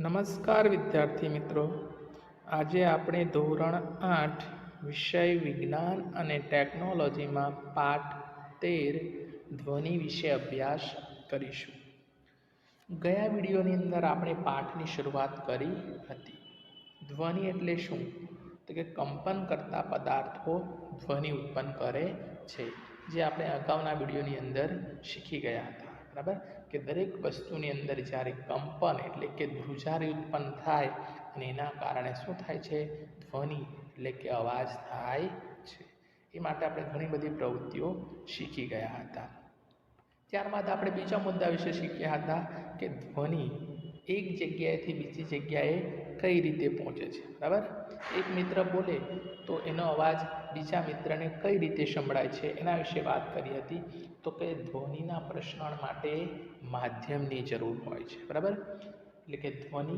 નમસ્કાર વિદ્યાર્થી મિત્રો, આજે આપણે ધોરણ 8 વિષય વિજ્ઞાન અને ટેકનોલોજીમાં પાઠ 13 ધ્વનિ વિશે અભ્યાસ કરીશું. ગયા વિડીયોની અંદર આપણે પાઠની શરૂઆત કરી હતી. ધ્વનિ એટલે શું? તો કે કંપન કરતા પદાર્થો ધ્વનિ ઉત્પન્ન કરે છે, જે આપણે અગાઉના વિડીયોની અંદર શીખી ગયા હતા. બરાબર કે દરેક વસ્તુની અંદર જ્યારે કંપન એટલે કે ધ્રુજારી ઉત્પન્ન થાય અને એના કારણે શું થાય છે? ધ્વનિ એટલે કે અવાજ થાય છે. એ માટે આપણે ઘણી બધી પ્રવૃત્તિઓ શીખી ગયા હતા. ત્યારબાદ આપણે બીજા મુદ્દા વિશે શીખ્યા હતા કે ધ્વનિ એક જગ્યાએથી બીજી જગ્યાએ કઈ રીતે પહોંચે છે. બરાબર, એક મિત્ર બોલે તો એનો અવાજ બીજા મિત્રને કઈ રીતે સંભળાય છે એના વિશે વાત કરી હતી. તો કે ધ્વનિના પ્રસરણ માટે માધ્યમની જરૂર હોય છે. બરાબર, એટલે કે ધ્વનિ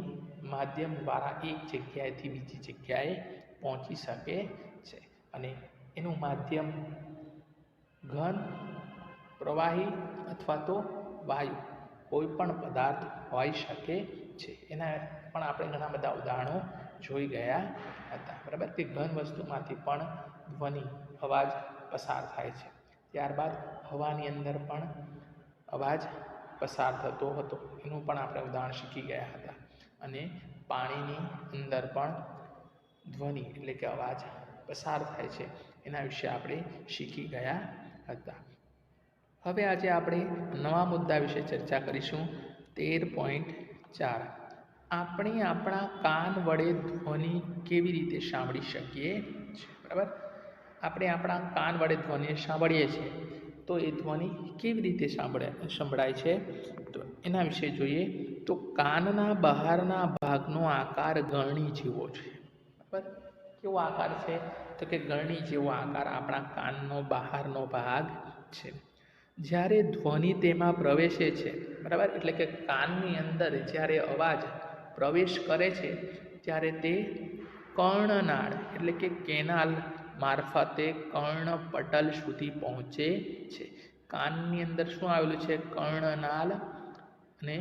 માધ્યમ દ્વારા એક જગ્યાએથી બીજી જગ્યાએ પહોંચી શકે છે અને એનું માધ્યમ ઘન, પ્રવાહી અથવા તો વાયુ કોઈ પણ પદાર્થ હોઈ શકે છે. એના પણ આપણે ઘણા બધા ઉદાહરણો જોઈ ગયા હતા. બરાબર, કે ઘન વસ્તુમાંથી પણ ધ્વનિ અવાજ પસાર થાય છે. ત્યારબાદ હવાની અંદર પણ અવાજ પસાર થતો હતો, એનું પણ આપણે ઉદાહરણ શીખી ગયા હતા. અને પાણીની અંદર પણ ધ્વનિ એટલે કે અવાજ પસાર થાય છે, એના વિશે આપણે શીખી ગયા હતા. હવે આજે આપણે નવા મુદ્દા વિશે ચર્ચા કરીશું. 13.4 આપણે આપણા કાન વડે ધ્વનિ કેવી રીતે સાંભળી શકીએ છીએ. બરાબર, આપણે આપણા કાન વડે ધ્વનિ સાંભળીએ છીએ તો એ ધ્વનિ કેવી રીતે સંભળાય છે તો એના વિશે જોઈએ. તો કાનના બહારના ભાગનો આકાર ગરણી જેવો છે. બરાબર, કેવો આકાર છે? તો કે ગરણી જેવો આકાર આપણા કાનનો બહારનો ભાગ છે. જ્યારે ધ્વનિ તેમાં પ્રવેશે છે, બરાબર, એટલે કે કાનની અંદર જ્યારે અવાજ પ્રવેશ કરે છે ત્યારે તે કર્ણનાળ એટલે કે કેનાલ મારફતે કર્ણપટલ સુધી પહોંચે છે. કાનની અંદર શું આવેલું છે? કર્ણનાલ, અને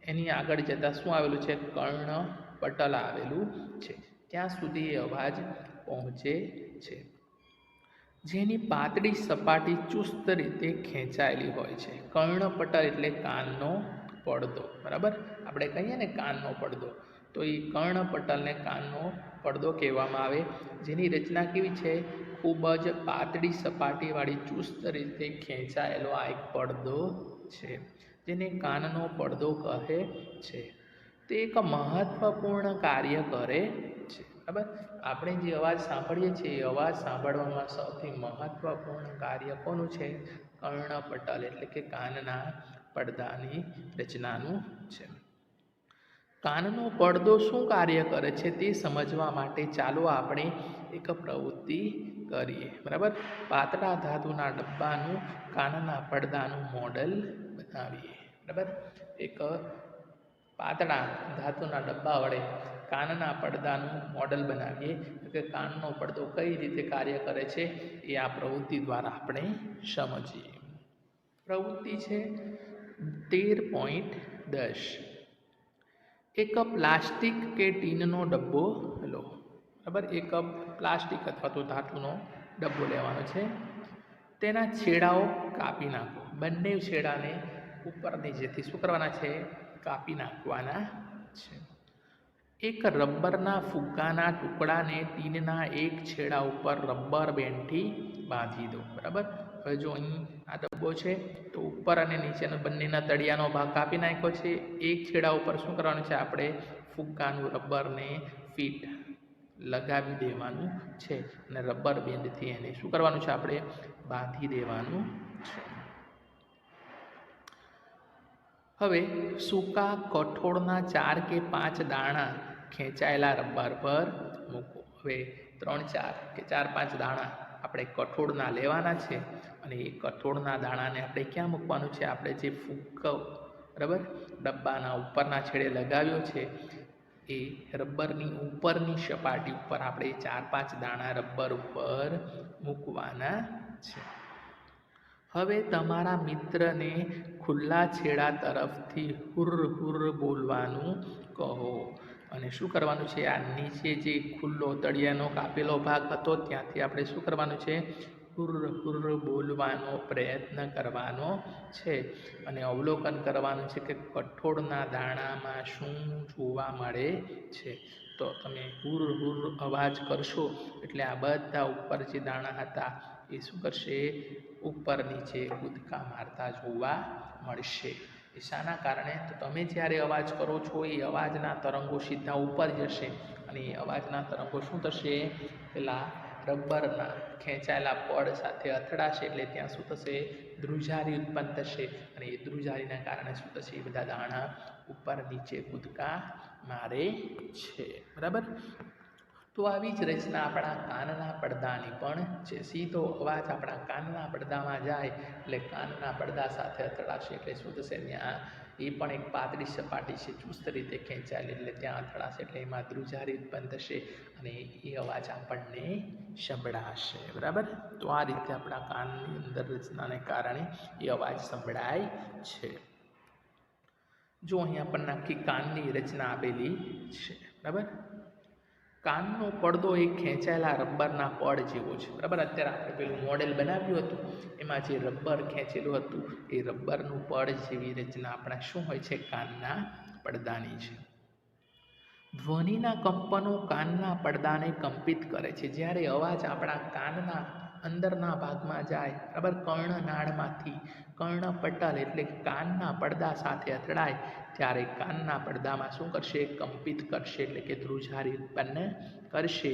એની આગળ જતાં શું આવેલું છે? કર્ણપટલ આવેલું છે. ત્યાં સુધી એ અવાજ પહોંચે છે, જેની પાતળી સપાટી ચુસ્ત રીતે ખેંચાયેલી હોય છે. કર્ણપટલ એટલે કાનનો પડદો. બરાબર, આપણે કહીએ ને કાનનો પડદો, તો એ કર્ણપટલને કાનનો પડદો કહેવામાં આવે. જેની રચના કેવી છે? ખૂબ જ પાતળી સપાટીવાળી ચુસ્ત રીતે ખેંચાયેલો આ એક પડદો છે, જેને કાનનો પડદો કહે છે. તે એક મહત્વપૂર્ણ કાર્ય કરે છે. બરાબર, આપણે જે અવાજ સાંભળીએ છીએ એ અવાજ સાંભળવામાં સૌથી મહત્વપૂર્ણ કાર્ય કોનું છે? કર્ણપટલ એટલે કે કાનના પડદાની રચનાનું છે. કાનનો પડદો શું કાર્ય કરે છે તે સમજવા માટે ચાલો આપણે એક પ્રવૃત્તિ કરીએ. બરાબર, પાતળા ધાતુના ડબ્બાનું કાનના પડદાનું મોડલ બનાવીએ. બરાબર, એક પાતળા ધાતુના ડબ્બા વડે કાનના પડદાનું મોડલ બનાવીએ કે કાનનો પડદો કઈ રીતે કાર્ય કરે છે એ આ પ્રવૃત્તિ દ્વારા આપણે સમજીએ. પ્રવૃત્તિ છે 13.10. એક પ્લાસ્ટિક કે ટીનનો ડબ્બો લો. બરાબર, એક પ્લાસ્ટિક અથવા તો ધાતુનો ડબ્બો લેવાનો છે. તેના છેડાઓ કાપી નાખો. બંને છેડાને ઉપરની જેથી શું કરવાના છે? કાપી નાખવાના છે. એક રબરના ફુગ્ગાના ટુકડાને ટીનના એક છેડા ઉપર રબર બેન્ડથી બાંધી દો. બરાબર, હવે જો અહીં આ ડબ્બો છે તો ઉપર અને નીચેનો બંનેના તળિયાનો ભાગ કાપી નાખ્યો છે. એક છેડા ઉપર શું કરવાનું છે? આપણે ફુગ્ગાનું રબરને ફિટ લગાવી દેવાનું છે અને રબર બેન્ડથી એને શું કરવાનું છે? આપણે બાંધી દેવાનું છે. હવે સૂકા કઠોળના 4 કે 5 દાણા ખેંચાયેલા રબર પર મૂકો. હવે 3, 4 કે 4, 5 દાણા આપણે કઠોળના લેવાના છે અને એ કઠોળના દાણાને આપણે ક્યાં મૂકવાનું છે? આપણે જે ફુગ્ગો, બરાબર, ડબ્બાના ઉપરના છેડે લગાવ્યો છે એ રબરની ઉપરની સપાટી ઉપર આપણે 4, 5 દાણા રબર ઉપર મૂકવાના છે. હવે તમારા મિત્રને ખુલ્લા છેડા તરફથી હુર્ર હુર્ર બોલવાનું કહો. અને શું કરવાનું છે? આ નીચે જે ખુલ્લો તળિયાનો કાપેલો ભાગ હતો ત્યાંથી આપણે શું કરવાનું છે? હુર્ર હુર્ર બોલવાનો પ્રયત્ન કરવાનો છે. અને અવલોકન કરવાનું છે કે કઠોળના દાણામાં શું જોવા મળે છે. તો તમે હુર્ર હુર્ર અવાજ કરશો એટલે આ બધા ઉપર જે દાણા હતા એ શું કરશે? ઉપર નીચે કૂદકા મારતા જોવા મળશે. એ શાના કારણે? તો તમે જ્યારે અવાજ કરો છો એ અવાજના તરંગો સીધા ઉપર જશે અને એ અવાજના તરંગો શું થશે? પેલા રબરના ખેંચાયેલા પડ સાથે અથડાશે એટલે ત્યાં શું થશે? ધ્રુજારી ઉત્પન્ન થશે અને એ ધ્રુજારીના કારણે શું થશે? એ બધા દાણા ઉપર નીચે કૂદકા મારે છે. બરાબર? તો આવી જ રચના આપણા કાનના પડદાની પણ છે. સીધો અવાજ આપણા કાનના પડદામાં જાય એટલે કાનના પડદા સાથે અથડાશે એટલે શું થશે? ત્યાં એ પણ એક પાતળી સપાટી છે, ચુસ્ત રીતે ખેંચાયેલી, એટલે ત્યાં અથડાશે એટલે એમાં ધ્રુજારી ઉત્પન્ન થશે અને એ અવાજ આપણને સંભળાશે. બરાબર? તો આ રીતે આપણા કાનની અંદર રચનાને કારણે એ અવાજ સંભળાય છે. જો અહીં આપણને આખી કાનની રચના આપેલી છે. બરાબર? કાનનો પડદો એ ખેંચાયેલા રબરના પડ જેવો છે. બરાબર? અત્યારે આપણે પેલું મોડેલ બનાવ્યું હતું એમાં જે રબર ખેંચેલું હતું એ રબરનું પડ જેવી રચના આપણા શું હોય છે? કાનના પડદાની છે. ધ્વનિના કંપનો કાનના પડદાને કંપિત કરે છે. જ્યારે અવાજ આપણા કાનના અંદરના ભાગમાં જાય, બરાબર, કર્ણનાળમાંથી કર્ણપટલ એટલે કાનના પડદા સાથે અથડાય ત્યારે કાનના પડદામાં શું કરશે? કંપિત કરશે એટલે કે ધ્રુજારી ઉત્પન્ન કરશે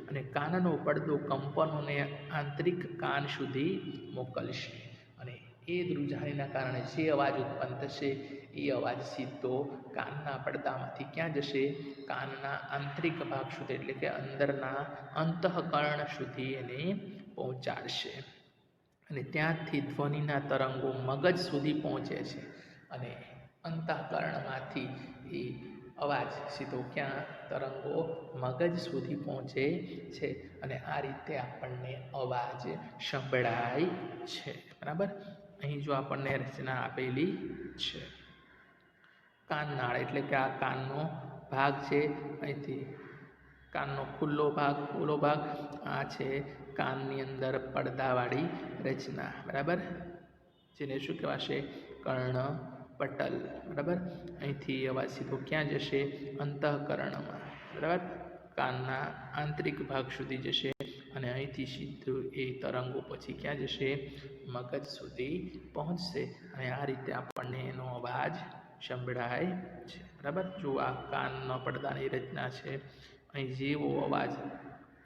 અને કાનનો પડદો કંપનોને આંતરિક કાન સુધી મોકલશે અને એ ધ્રુજારીના કારણે જે અવાજ ઉત્પન્ન થશે એ અવાજ સીધો કાનના પડદામાંથી ક્યાં જશે? કાનના આંતરિક ભાગ સુધી એટલે કે અંદરના અંતઃકર્ણ સુધી એને પહોંચાડશે અને ત્યાંથી ધ્વનિના તરંગો મગજ સુધી પહોંચે છે અને અંતઃકરણમાંથી એ અવાજ સીધો ક્યાં? તરંગો મગજ સુધી પહોંચે છે અને આ રીતે આપણને અવાજ સંભળાય છે. બરાબર? અહીં જો આપણને રચના આપેલી છે. કાનનાળ એટલે કે આ કાનનો ભાગ છે, અહીંથી કાનનો ખુલ્લો ભાગ, ખુલ્લો ભાગ આ છે કાનની અંદર પડદાવાળી રચના. બરાબર? જેને શું કહેવાશે? કર્ણપટલ. બરાબર? અહીંથી અવાજ સીધો ક્યાં જશે? અંતઃકરણમાં. બરાબર? કાનના આંતરિક ભાગ સુધી જશે અને અહીંથી સીધું એ તરંગો પછી ક્યાં જશે? મગજ સુધી પહોંચશે અને આ રીતે આપણને એનો અવાજ સંભળાય છે. બરાબર? જો આ કાનના પડદાની રચના છે. અહીં જેવો અવાજ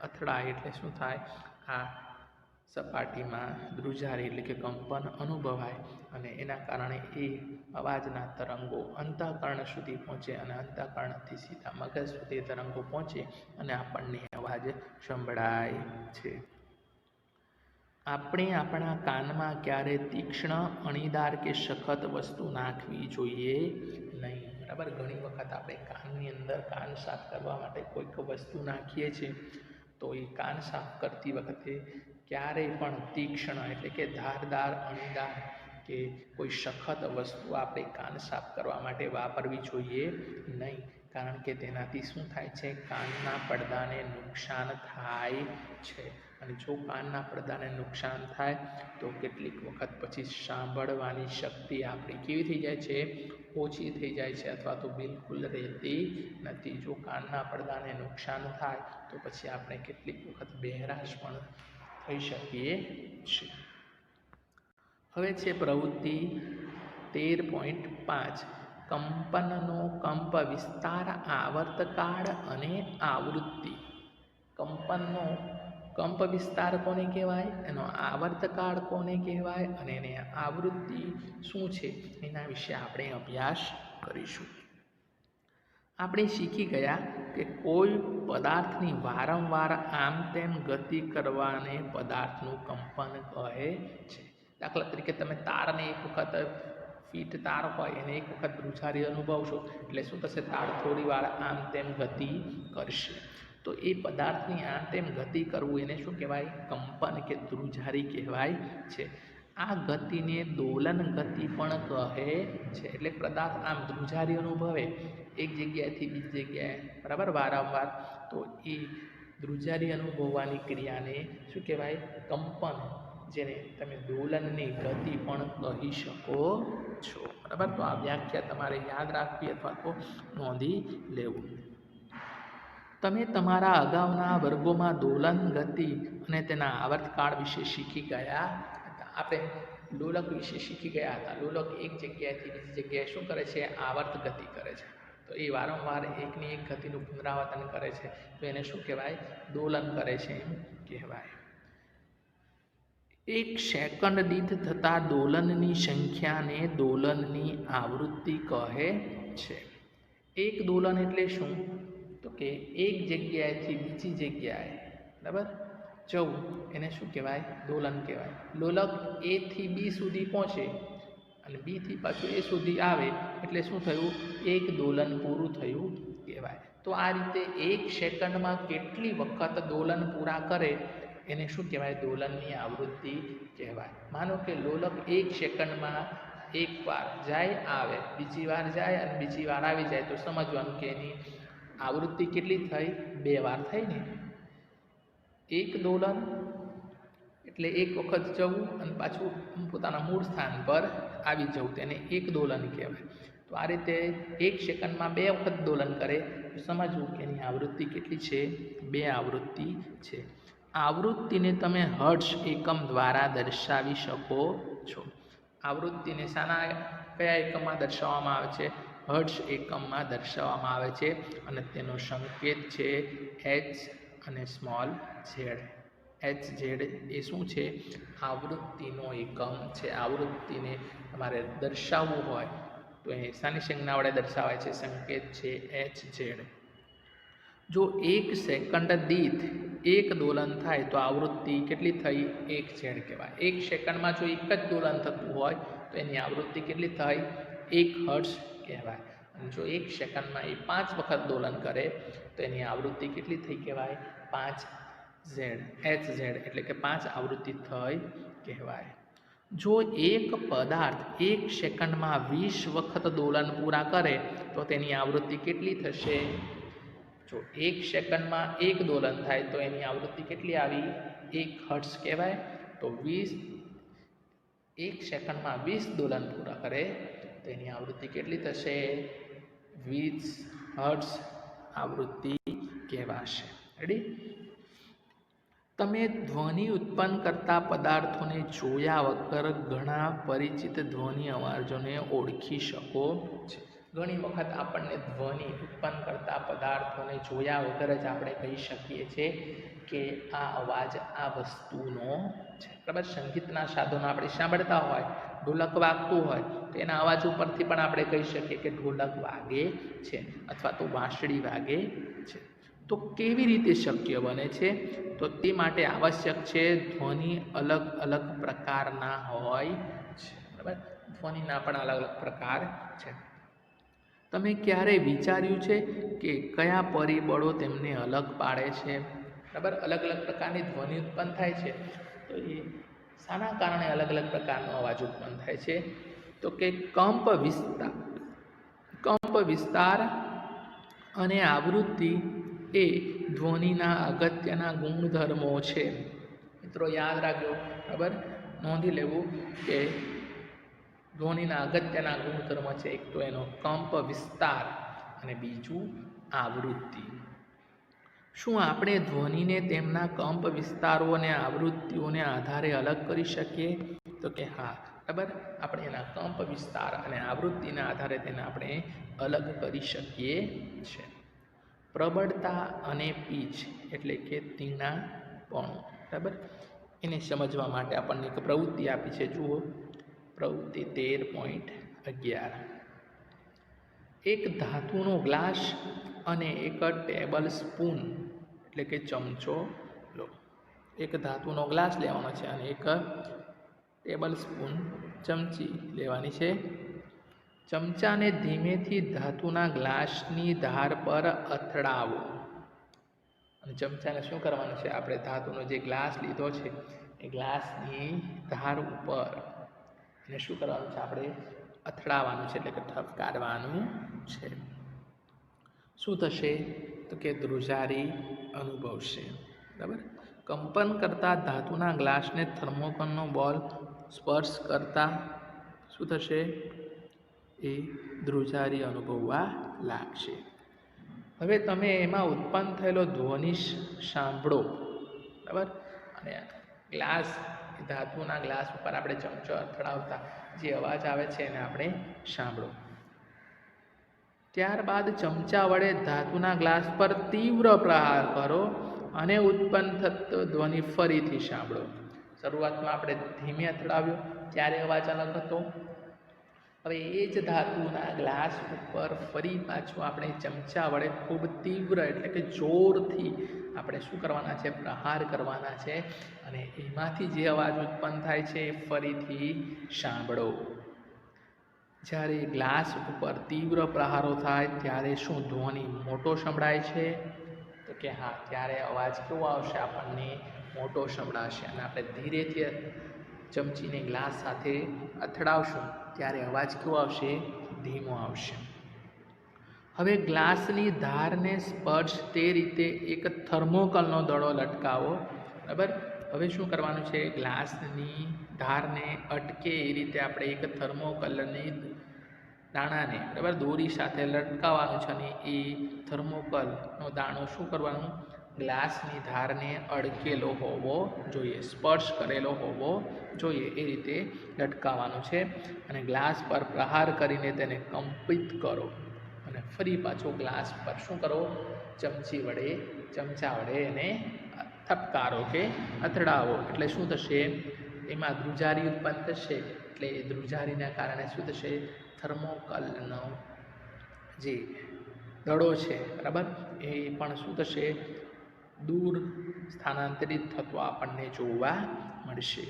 અથડાય એટલે શું થાય? આ સપાટીમાં ધ્રુજારી એટલે કે કંપન અનુભવાય અને એના કારણે એ અવાજના તરંગો અંતઃકર્ણ સુધી પહોંચે અને અંતઃકર્ણથી સીધા મગજ સુધી તરંગો પહોંચે અને આપણને અવાજ સંભળાય છે. આપણે આપણા કાનમાં ક્યારે તીક્ષ્ણ, અણીદાર કે સખત વસ્તુ નાખવી જોઈએ નહીં. બરાબર? ઘણી વખત આપણે કાનની અંદર કાન સાફ કરવા માટે કોઈક વસ્તુ નાખીએ છીએ તો એ કાન સાફ કરતી વખતે ક્યારેય પણ તીક્ષ્ણ એટલે કે ધારદાર, અણીદાર કે કોઈ સખત વસ્તુ આપણે કાન સાફ કરવા માટે વાપરવી જોઈએ નહીં. કારણ કે તેનાથી શું થાય છે? કાનના પડદાને નુકસાન થાય છે અને જો કાનના પડદાને નુકસાન થાય તો કેટલીક વખત પછી સાંભળવાની શક્તિ આપણી કેવી થઈ જાય છે? ઓછી થઈ જાય છે અથવા તો બિલકુલ રહેતી નથી. જો કાનના પડદાને નુકસાન થાય તો પછી આપણે કેટલીક વખત બહેરાશ પણ થઈ શકીએ છીએ. હવે છે પ્રવૃત્તિ 13.5 કંપનનો કંપ વિસ્તાર, આવર્તકાળ અને આવૃત્તિ. કંપનનો કંપ વિસ્તાર કોને કહેવાય? એનો આવર્તકાળ કોને કહેવાય? અને એને આવૃત્તિ શું છે એના વિશે આપણે અભ્યાસ કરીશું. આપણે શીખી ગયા કે કોઈ પદાર્થની વારંવાર આમ તેમ ગતિ કરવાને પદાર્થનું કંપન કહે છે. દાખલા તરીકે તમે તારને એક વખત ફીટ તાર હોય એને એક વખત ધ્રુજારી અનુભવશો એટલે શું થશે? તાર થોડી વાર આમ તેમ ગતિ કરશે. તો એ પદાર્થની આમ તેમ ગતિ કરવું એને શું કહેવાય? કંપન કે ધ્રુજારી કહેવાય છે. આ ગતિને દોલન ગતિ પણ કહે છે. એટલે પદાર્થ આમ ધ્રુજારી અનુભવે એક જગ્યાએથી બીજી જગ્યાએ, બરાબર, વારંવાર, તો એ ધ્રુજારી અનુભવવાની ક્રિયાને શું કહેવાય? કંપન, જેને તમે દોલનની ગતિ પણ કહી શકો છો. બરાબર, તો આ વ્યાખ્યા તમારે યાદ રાખવી અથવા તો નોંધી લેવું. તમે તમારા અગાઉના વર્ગોમાં દોલન ગતિ અને તેના આવર્તકાળ વિશે શીખી ગયા હતા. આપણે લોલક વિશે શીખી ગયા હતા. લોલક એક જગ્યાએથી બીજી જગ્યાએ શું કરે છે? આવર્ત ગતિ કરે છે. તો એ વારંવાર એકની એક ગતિનું પુનરાવર્તન કરે છે, તો એને શું કહેવાય? દોલન કરે છે એમ કહેવાય. એક સેકન્ડ દીઠ થતા દોલનની સંખ્યાને દોલનની આવૃત્તિ કહે છે. એક દોલન એટલે શું? તો કે એક જગ્યાએથી બીજી જગ્યાએ, બરાબર, જવું, એને શું કહેવાય? દોલન કહેવાય. લોલક એ થી બી સુધી પહોંચે અને બીથી પાછું એ સુધી આવે એટલે શું થયું? એક દોલન પૂરું થયું કહેવાય. તો આ રીતે એક સેકન્ડમાં કેટલી વખત દોલન પૂરા કરે એને શું કહેવાય? દોલનની આવૃત્તિ કહેવાય. માનો કે લોલક એક સેકન્ડમાં એક વાર જાય આવે, બીજી વાર જાય અને બીજી વાર આવી જાય, તો સમજવાનું કે એની આવૃત્તિ કેટલી થઈ? 2 વાર થઈ ને. એક દોલન એટલે એક વખત જવું અને પાછું પોતાના મૂળ સ્થાન પર આવી જવું, તેને એક દોલન કહેવાય. તો આ રીતે એક સેકન્ડમાં 2 વખત દોલન કરે તો સમજવું કે એની આવૃત્તિ કેટલી છે? 2 આવૃત્તિ છે. આવૃત્તિને તમે હર્ટ્ઝ એકમ દ્વારા દર્શાવી શકો છો. આવૃત્તિને કયા એકમમાં દર્શાવવામાં આવે છે? હર્ટ્ઝ એકમમાં દર્શાવવામાં આવે છે અને તેનો સંકેત છે એચ અને સ્મોલ ઝેડ. એચ ઝેડ એ શું છે? આવૃત્તિનો એકમ છે. આવૃત્તિને તમારે દર્શાવવું હોય તો એ શાની સંજ્ઞા વડે દર્શાવાય છે? સંકેત છે એચ ઝેડ. જો એક સેકન્ડ દીઠ એક દોલન થાય તો આવૃત્તિ કેટલી થઈ? 1 ઝેડ કહેવાય. એક સેકન્ડમાં જો એક જ દોલન થતું હોય તો એની આવૃત્તિ કેટલી થઈ? 1 હર્ટ્ઝ કહેવાય. અને જો એક સેકન્ડમાં એ 5 વખત દોલન કરે તો એની આવૃત્તિ કેટલી થઈ કહેવાય? 5 ઝેડ, એચ ઝેડ, એટલે કે 5 આવૃત્તિ થઈ કહેવાય. જો એક પદાર્થ એક સેકન્ડમાં 20 વખત દોલન પૂરા કરે તો તેની આવૃત્તિ કેટલી થશે? જો એક સેકન્ડમાં એક દોલન થાય તો એની આવૃત્તિ કેટલી આવી? 1 હર્ટ્ઝ કહેવાય. તો 1 સેકન્ડમાં 20 દોલન પૂરા કરે તો એની આવૃત્તિ કેટલી થશે? 20 હર્ટ્ઝ આવૃત્તિ કહેવાશે. રેડી? તમે ધ્વનિ ઉત્પન્ન કરતા પદાર્થોને જોયા વગર ઘણા પરિચિત ધ્વનિ અવાજોને ઓળખી શકો છો. ઘણી વખત આપણને ધ્વનિ ઉત્પન્ન કરતા પદાર્થોને જોયા વગર જ આપણે કહી શકીએ છીએ કે આ અવાજ આ વસ્તુનો છે. બરાબર, સંગીતના સાધનો આપણે સાંભળતા હોય, ઢોલક વાગતું હોય તો એના અવાજ ઉપરથી પણ આપણે કહી શકીએ કે ઢોલક વાગે છે અથવા તો વાંસળી વાગે છે. તો કેવી રીતે શક્ય બને છે? તો તે માટે આવશ્યક છે ધ્વનિ અલગ અલગ પ્રકારના હોય છે. બરાબર, ધ્વનિના પણ અલગ અલગ પ્રકાર છે. તમે ક્યારેય વિચાર્યું છે કે કયા પરિબળો તેમને અલગ પાડે છે? બરાબર, અલગ અલગ પ્રકારની ધ્વનિ ઉત્પન્ન થાય છે તો એ શાના કારણે અલગ અલગ પ્રકારનો અવાજ ઉત્પન્ન થાય છે? તો કે કંપ વિસ્તાર અને આવૃત્તિ એ ધ્વનિના અગત્યના ગુણધર્મો છે. મિત્રો યાદ રાખજો, બરાબર, નોંધી લેવું કે ધ્વનિના અગત્યના ગુણધર્મો છે. એક તો એનો કંપ વિસ્તાર અને બીજું આવૃત્તિ. શું આપણે ધ્વનિને તેમના કંપ વિસ્તારો અને આવૃત્તિઓને આધારે અલગ કરી શકીએ? તો કે હા, બરાબર, આપણે એના કંપ વિસ્તાર અને આવૃત્તિના આધારે તેને આપણે અલગ કરી શકીએ છીએ. પ્રબળતા અને પીચ એટલે કે તીણાપણું, બરાબર, એને સમજવા માટે આપણને એક પ્રવૃત્તિ આપી છે. જુઓ પ્રવૃત્તિ 13.11. એક ધાતુનો ગ્લાસ અને એક ટેબલ સ્પૂન એટલે કે ચમચો લો. એક ધાતુનો ગ્લાસ લેવાનો છે અને એક ટેબલ સ્પૂન ચમચી લેવાની છે. ચમચાને ધીમેથી ધાતુના ગ્લાસની ધાર પર અથડાવો. અને ચમચાને શું કરવાનું છે? આપણે ધાતુનો જે ગ્લાસ લીધો છે એ ગ્લાસની ધાર ઉપર અને શું કરવાનું છે? આપણે અથડાવવાનું છે, એટલે કે ઠપકારવાનું છે. શું થશે? તો કે ધ્રુજારી અનુભવશે. બરાબર. કંપન કરતા ધાતુના ગ્લાસને થર્મોકોલનો બોલ સ્પર્શ કરતા શું થશે? એ ધ્રુજારી અનુભવવા લાગશે. હવે તમે એમાં ઉત્પન્ન થયેલો ધ્વનિ સાંભળો. બરાબર. અને ગ્લાસ, ધાતુના ગ્લાસ ઉપર આપણે ચમચો અથડાવતા જે અવાજ આવે છે એને આપણે સાંભળો. ત્યારબાદ ચમચા વડે ધાતુના ગ્લાસ પર તીવ્ર પ્રહાર કરો અને ઉત્પન્ન થતો ધ્વનિ ફરીથી સાંભળો. શરૂઆતમાં આપણે ધીમે અથડાવ્યો ત્યારે અવાજ અલગ હતો. હવે એ જ ધાતુના ગ્લાસ ઉપર ફરી પાછું આપણે ચમચા વડે ખૂબ તીવ્ર એટલે કે જોરથી આપણે શું કરવાના છે? પ્રહાર કરવાના છે. અને એમાંથી જે અવાજ ઉત્પન્ન થાય છે એ ફરીથી સાંભળો. જ્યારે ગ્લાસ ઉપર તીવ્ર પ્રહારો થાય ત્યારે શું ધ્વનિ મોટો સંભળાય છે? તો કે હા, ત્યારે અવાજ કેવો આવશે? આપણને મોટો સંભળાશે. અને આપણે ધીરેથી ચમચીને ગ્લાસ સાથે અથડાવશું ત્યારે અવાજ કેવો આવશે? ધીમો આવશે. હવે ગ્લાસની ધારને સ્પર્શ તે રીતે એક થર્મોકોલનો દડો લટકાવો. બરાબર. હવે શું કરવાનું છે? ગ્લાસની ધારને અટકે એ રીતે આપણે એક થર્મોકોલની દાણાને બરાબર દોરી સાથે લટકાવવાનું છે. અને એ થર્મોકોલનો દાણો શું કરવાનું? ગ્લાસની ધારને અડકેલો હોવો જોઈએ, સ્પર્શ કરેલો હોવો જોઈએ, એ રીતે લટકાવવાનું છે. અને ગ્લાસ પર પ્રહાર કરીને તેને કંપિત કરો. અને ફરી પાછો ગ્લાસ પર શું કરો? ચમચા વડે એને ઠપકારો કે અથડાવો. એટલે શું થશે? એમાં ધ્રુજારી ઉત્પન્ન થશે. એટલે એ ધ્રુજારીના કારણે શું થશે? થર્મોકોલનો જે દડો છે બરાબર એ પણ શું થશે? દૂર સ્થાનાંતરિત થતો આપણને જોવા મળશે.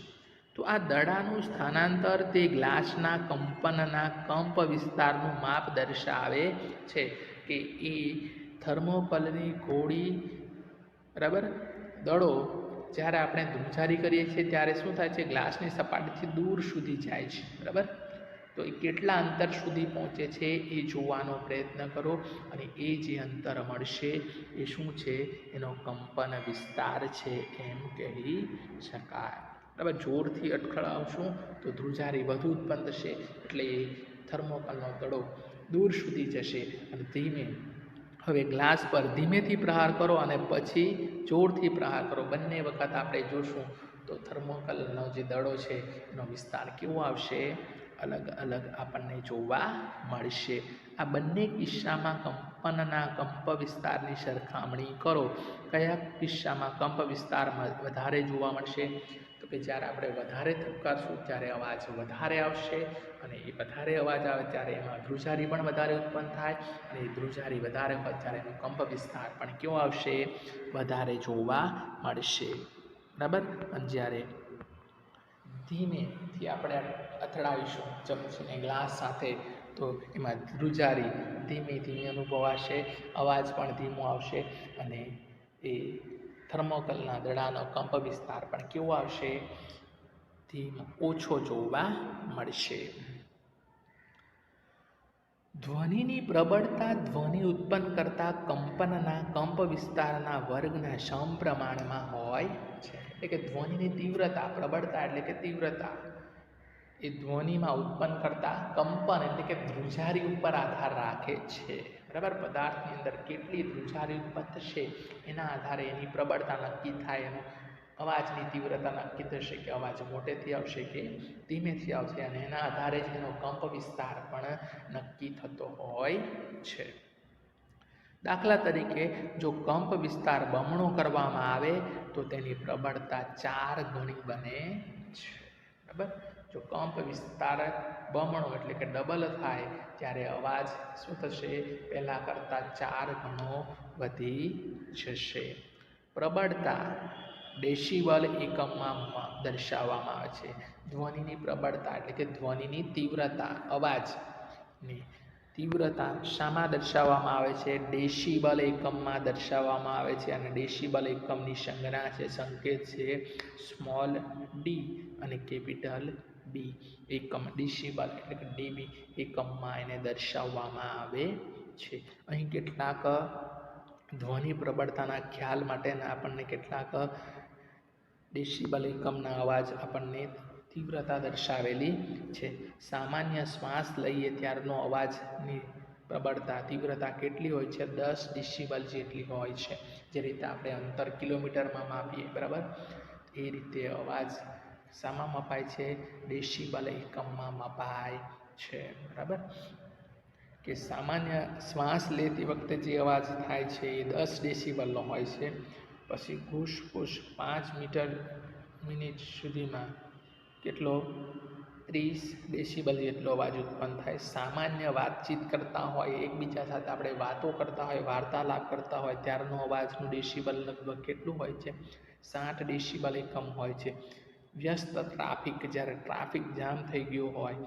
તો આ દડાનું સ્થાનાંતર તે ગ્લાસના કંપનના કંપ વિસ્તારનું માપ દર્શાવે છે. કે એ થર્મોકોલની ગોળી બરાબર દડો જ્યારે આપણે ધ્રુજારી કરીએ છીએ ત્યારે શું થાય છે? ગ્લાસની સપાટીથી દૂર સુધી જાય છે. બરાબર. તો એ કેટલા અંતર સુધી પહોંચે છે એ જોવાનો પ્રયત્ન કરો. અને એ જે અંતર મળશે એ શું છે? એનો કંપન વિસ્તાર છે એમ કહી શકાય. બરાબર. જોરથી અથડાવશું તો ધ્રુજારી વધુ ઉત્પન્ન થશે. એટલે એ થર્મોકોલનો દડો દૂર સુધી જશે. અને હવે ગ્લાસ પર ધીમેથી પ્રહાર કરો અને પછી જોરથી પ્રહાર કરો. બંને વખત આપણે જોશું તો થર્મોકોલનો જે દડો છે એનો વિસ્તાર કેવો આવશે? અલગ અલગ આપણને જોવા મળશે. આ બંને કિસ્સામાં કંપનના કંપ વિસ્તારની સરખામણી કરો. કયા કિસ્સામાં કંપ વિસ્તારમાં વધારે જોવા મળશે? તો કે જ્યારે આપણે વધારે ઠપકારશું ત્યારે અવાજ વધારે આવશે. અને એ વધારે અવાજ આવે ત્યારે એમાં ધ્રુજારી પણ વધારે ઉત્પન્ન થાય. અને એ ધ્રુજારી વધારે હોય ત્યારે એનો કંપ વિસ્તાર પણ કેવો આવશે? વધારે જોવા મળશે. બરાબર. અને જ્યારે ધીમેથી આપણે અથડાવીશું ચમચીને ગ્લાસ સાથે તો એમાં ધ્રુજારી ધીમે ધીમે અનુભવાશે. અવાજ પણ ધીમો આવશે. અને એ થર્મોકોલના દડાનો કંપ વિસ્તાર પણ કેવો આવશે? ધીમો, ઓછો જોવા મળશે. ધ્વનિની પ્રબળતા ધ્વનિ ઉત્પન્ન કરતા કંપનના કંપ વિસ્તારના વર્ગના સમપ્રમાણમાં હોય છે. એટલે કે ધ્વનિની તીવ્રતા, પ્રબળતા એટલે કે તીવ્રતા એ ધ્વનિમાં ઉત્પન્ન કરતા કંપન એટલે કે ધ્રુજારી ઉપર આધાર રાખે છે. બરાબર. પદાર્થની અંદર કેટલી ધ્રુજારી ઉત્પન્ન થશે એના આધારે એની પ્રબળતા નક્કી થાય. એનો અવાજની તીવ્રતા નક્કી થશે કે અવાજ મોટેથી આવશે કે ધીમેથી આવશે. અને એના આધારે જ એનો કંપ વિસ્તાર પણ નક્કી થતો હોય છે. દાખલા તરીકે જો કંપ વિસ્તાર બમણો કરવામાં આવે તો તેની પ્રબળતા 4 ગણી બને છે. બરાબર. જો કંપ વિસ્તાર બમણો એટલે કે ડબલ થાય ત્યારે અવાજ શું થશે? પહેલાં કરતાં 4 ગણો વધી જશે. પ્રબળતા ડેસિબલ એકમમાં દર્શાવવામાં આવે છે. ધ્વનિની પ્રબળતા એટલે કે ધ્વનિની તીવ્રતા, અવાજની તીવ્રતા શામાં દર્શાવવામાં આવે છે? ડેસિબલ એકમમાં દર્શાવવામાં આવે છે. અને ડેસિબલ એકમની સંજ્ઞા છે, સંકેત છે સ્મોલ ડી અને કેપિટલ બી એકમ, ડેસિબલ એટલે કે ડીબી એકમમાં એને દર્શાવવામાં આવે છે. અહીં કેટલાક ધ્વનિ પ્રબળતાના ખ્યાલ માટેના આપણને કેટલાક ડેસિબલ એકમના અવાજ આપણને તીવ્રતા દર્શાવેલી છે. સામાન્ય શ્વાસ લઈએ ત્યારનો અવાજની પ્રબળતા તીવ્રતા કેટલી હોય છે? 10 ડેસિબલ જેટલી હોય છે. જે રીતે આપણે અંતર કિલોમીટરમાં માપીએ, બરાબર, એ રીતે અવાજ શામાં મપાય છે? ડેસિબલ એકમમાં મપાય છે, બરાબર. કે સામાન્ય શ્વાસ લેતી વખતે જે અવાજ થાય છે એ 10 ડેસિબલનો હોય છે. પછી ઘૂસપુસ 5 મીટર મિનિટ સુધીમાં કેટલો? 30 ડેસિબલ જેટલો અવાજ ઉત્પન્ન થાય. સામાન્ય વાતચીત કરતા હોય, એકબીજા સાથે આપણે વાતો કરતા હોય, વાર્તાલાપ કરતા હોય ત્યારનો અવાજનું ડેસિબલ લગભગ કેટલું હોય છે? 60 ડેસિબલ એકમ હોય છે. વ્યસ્ત ટ્રાફિક, જ્યારે ટ્રાફિક જામ થઈ ગયો હોય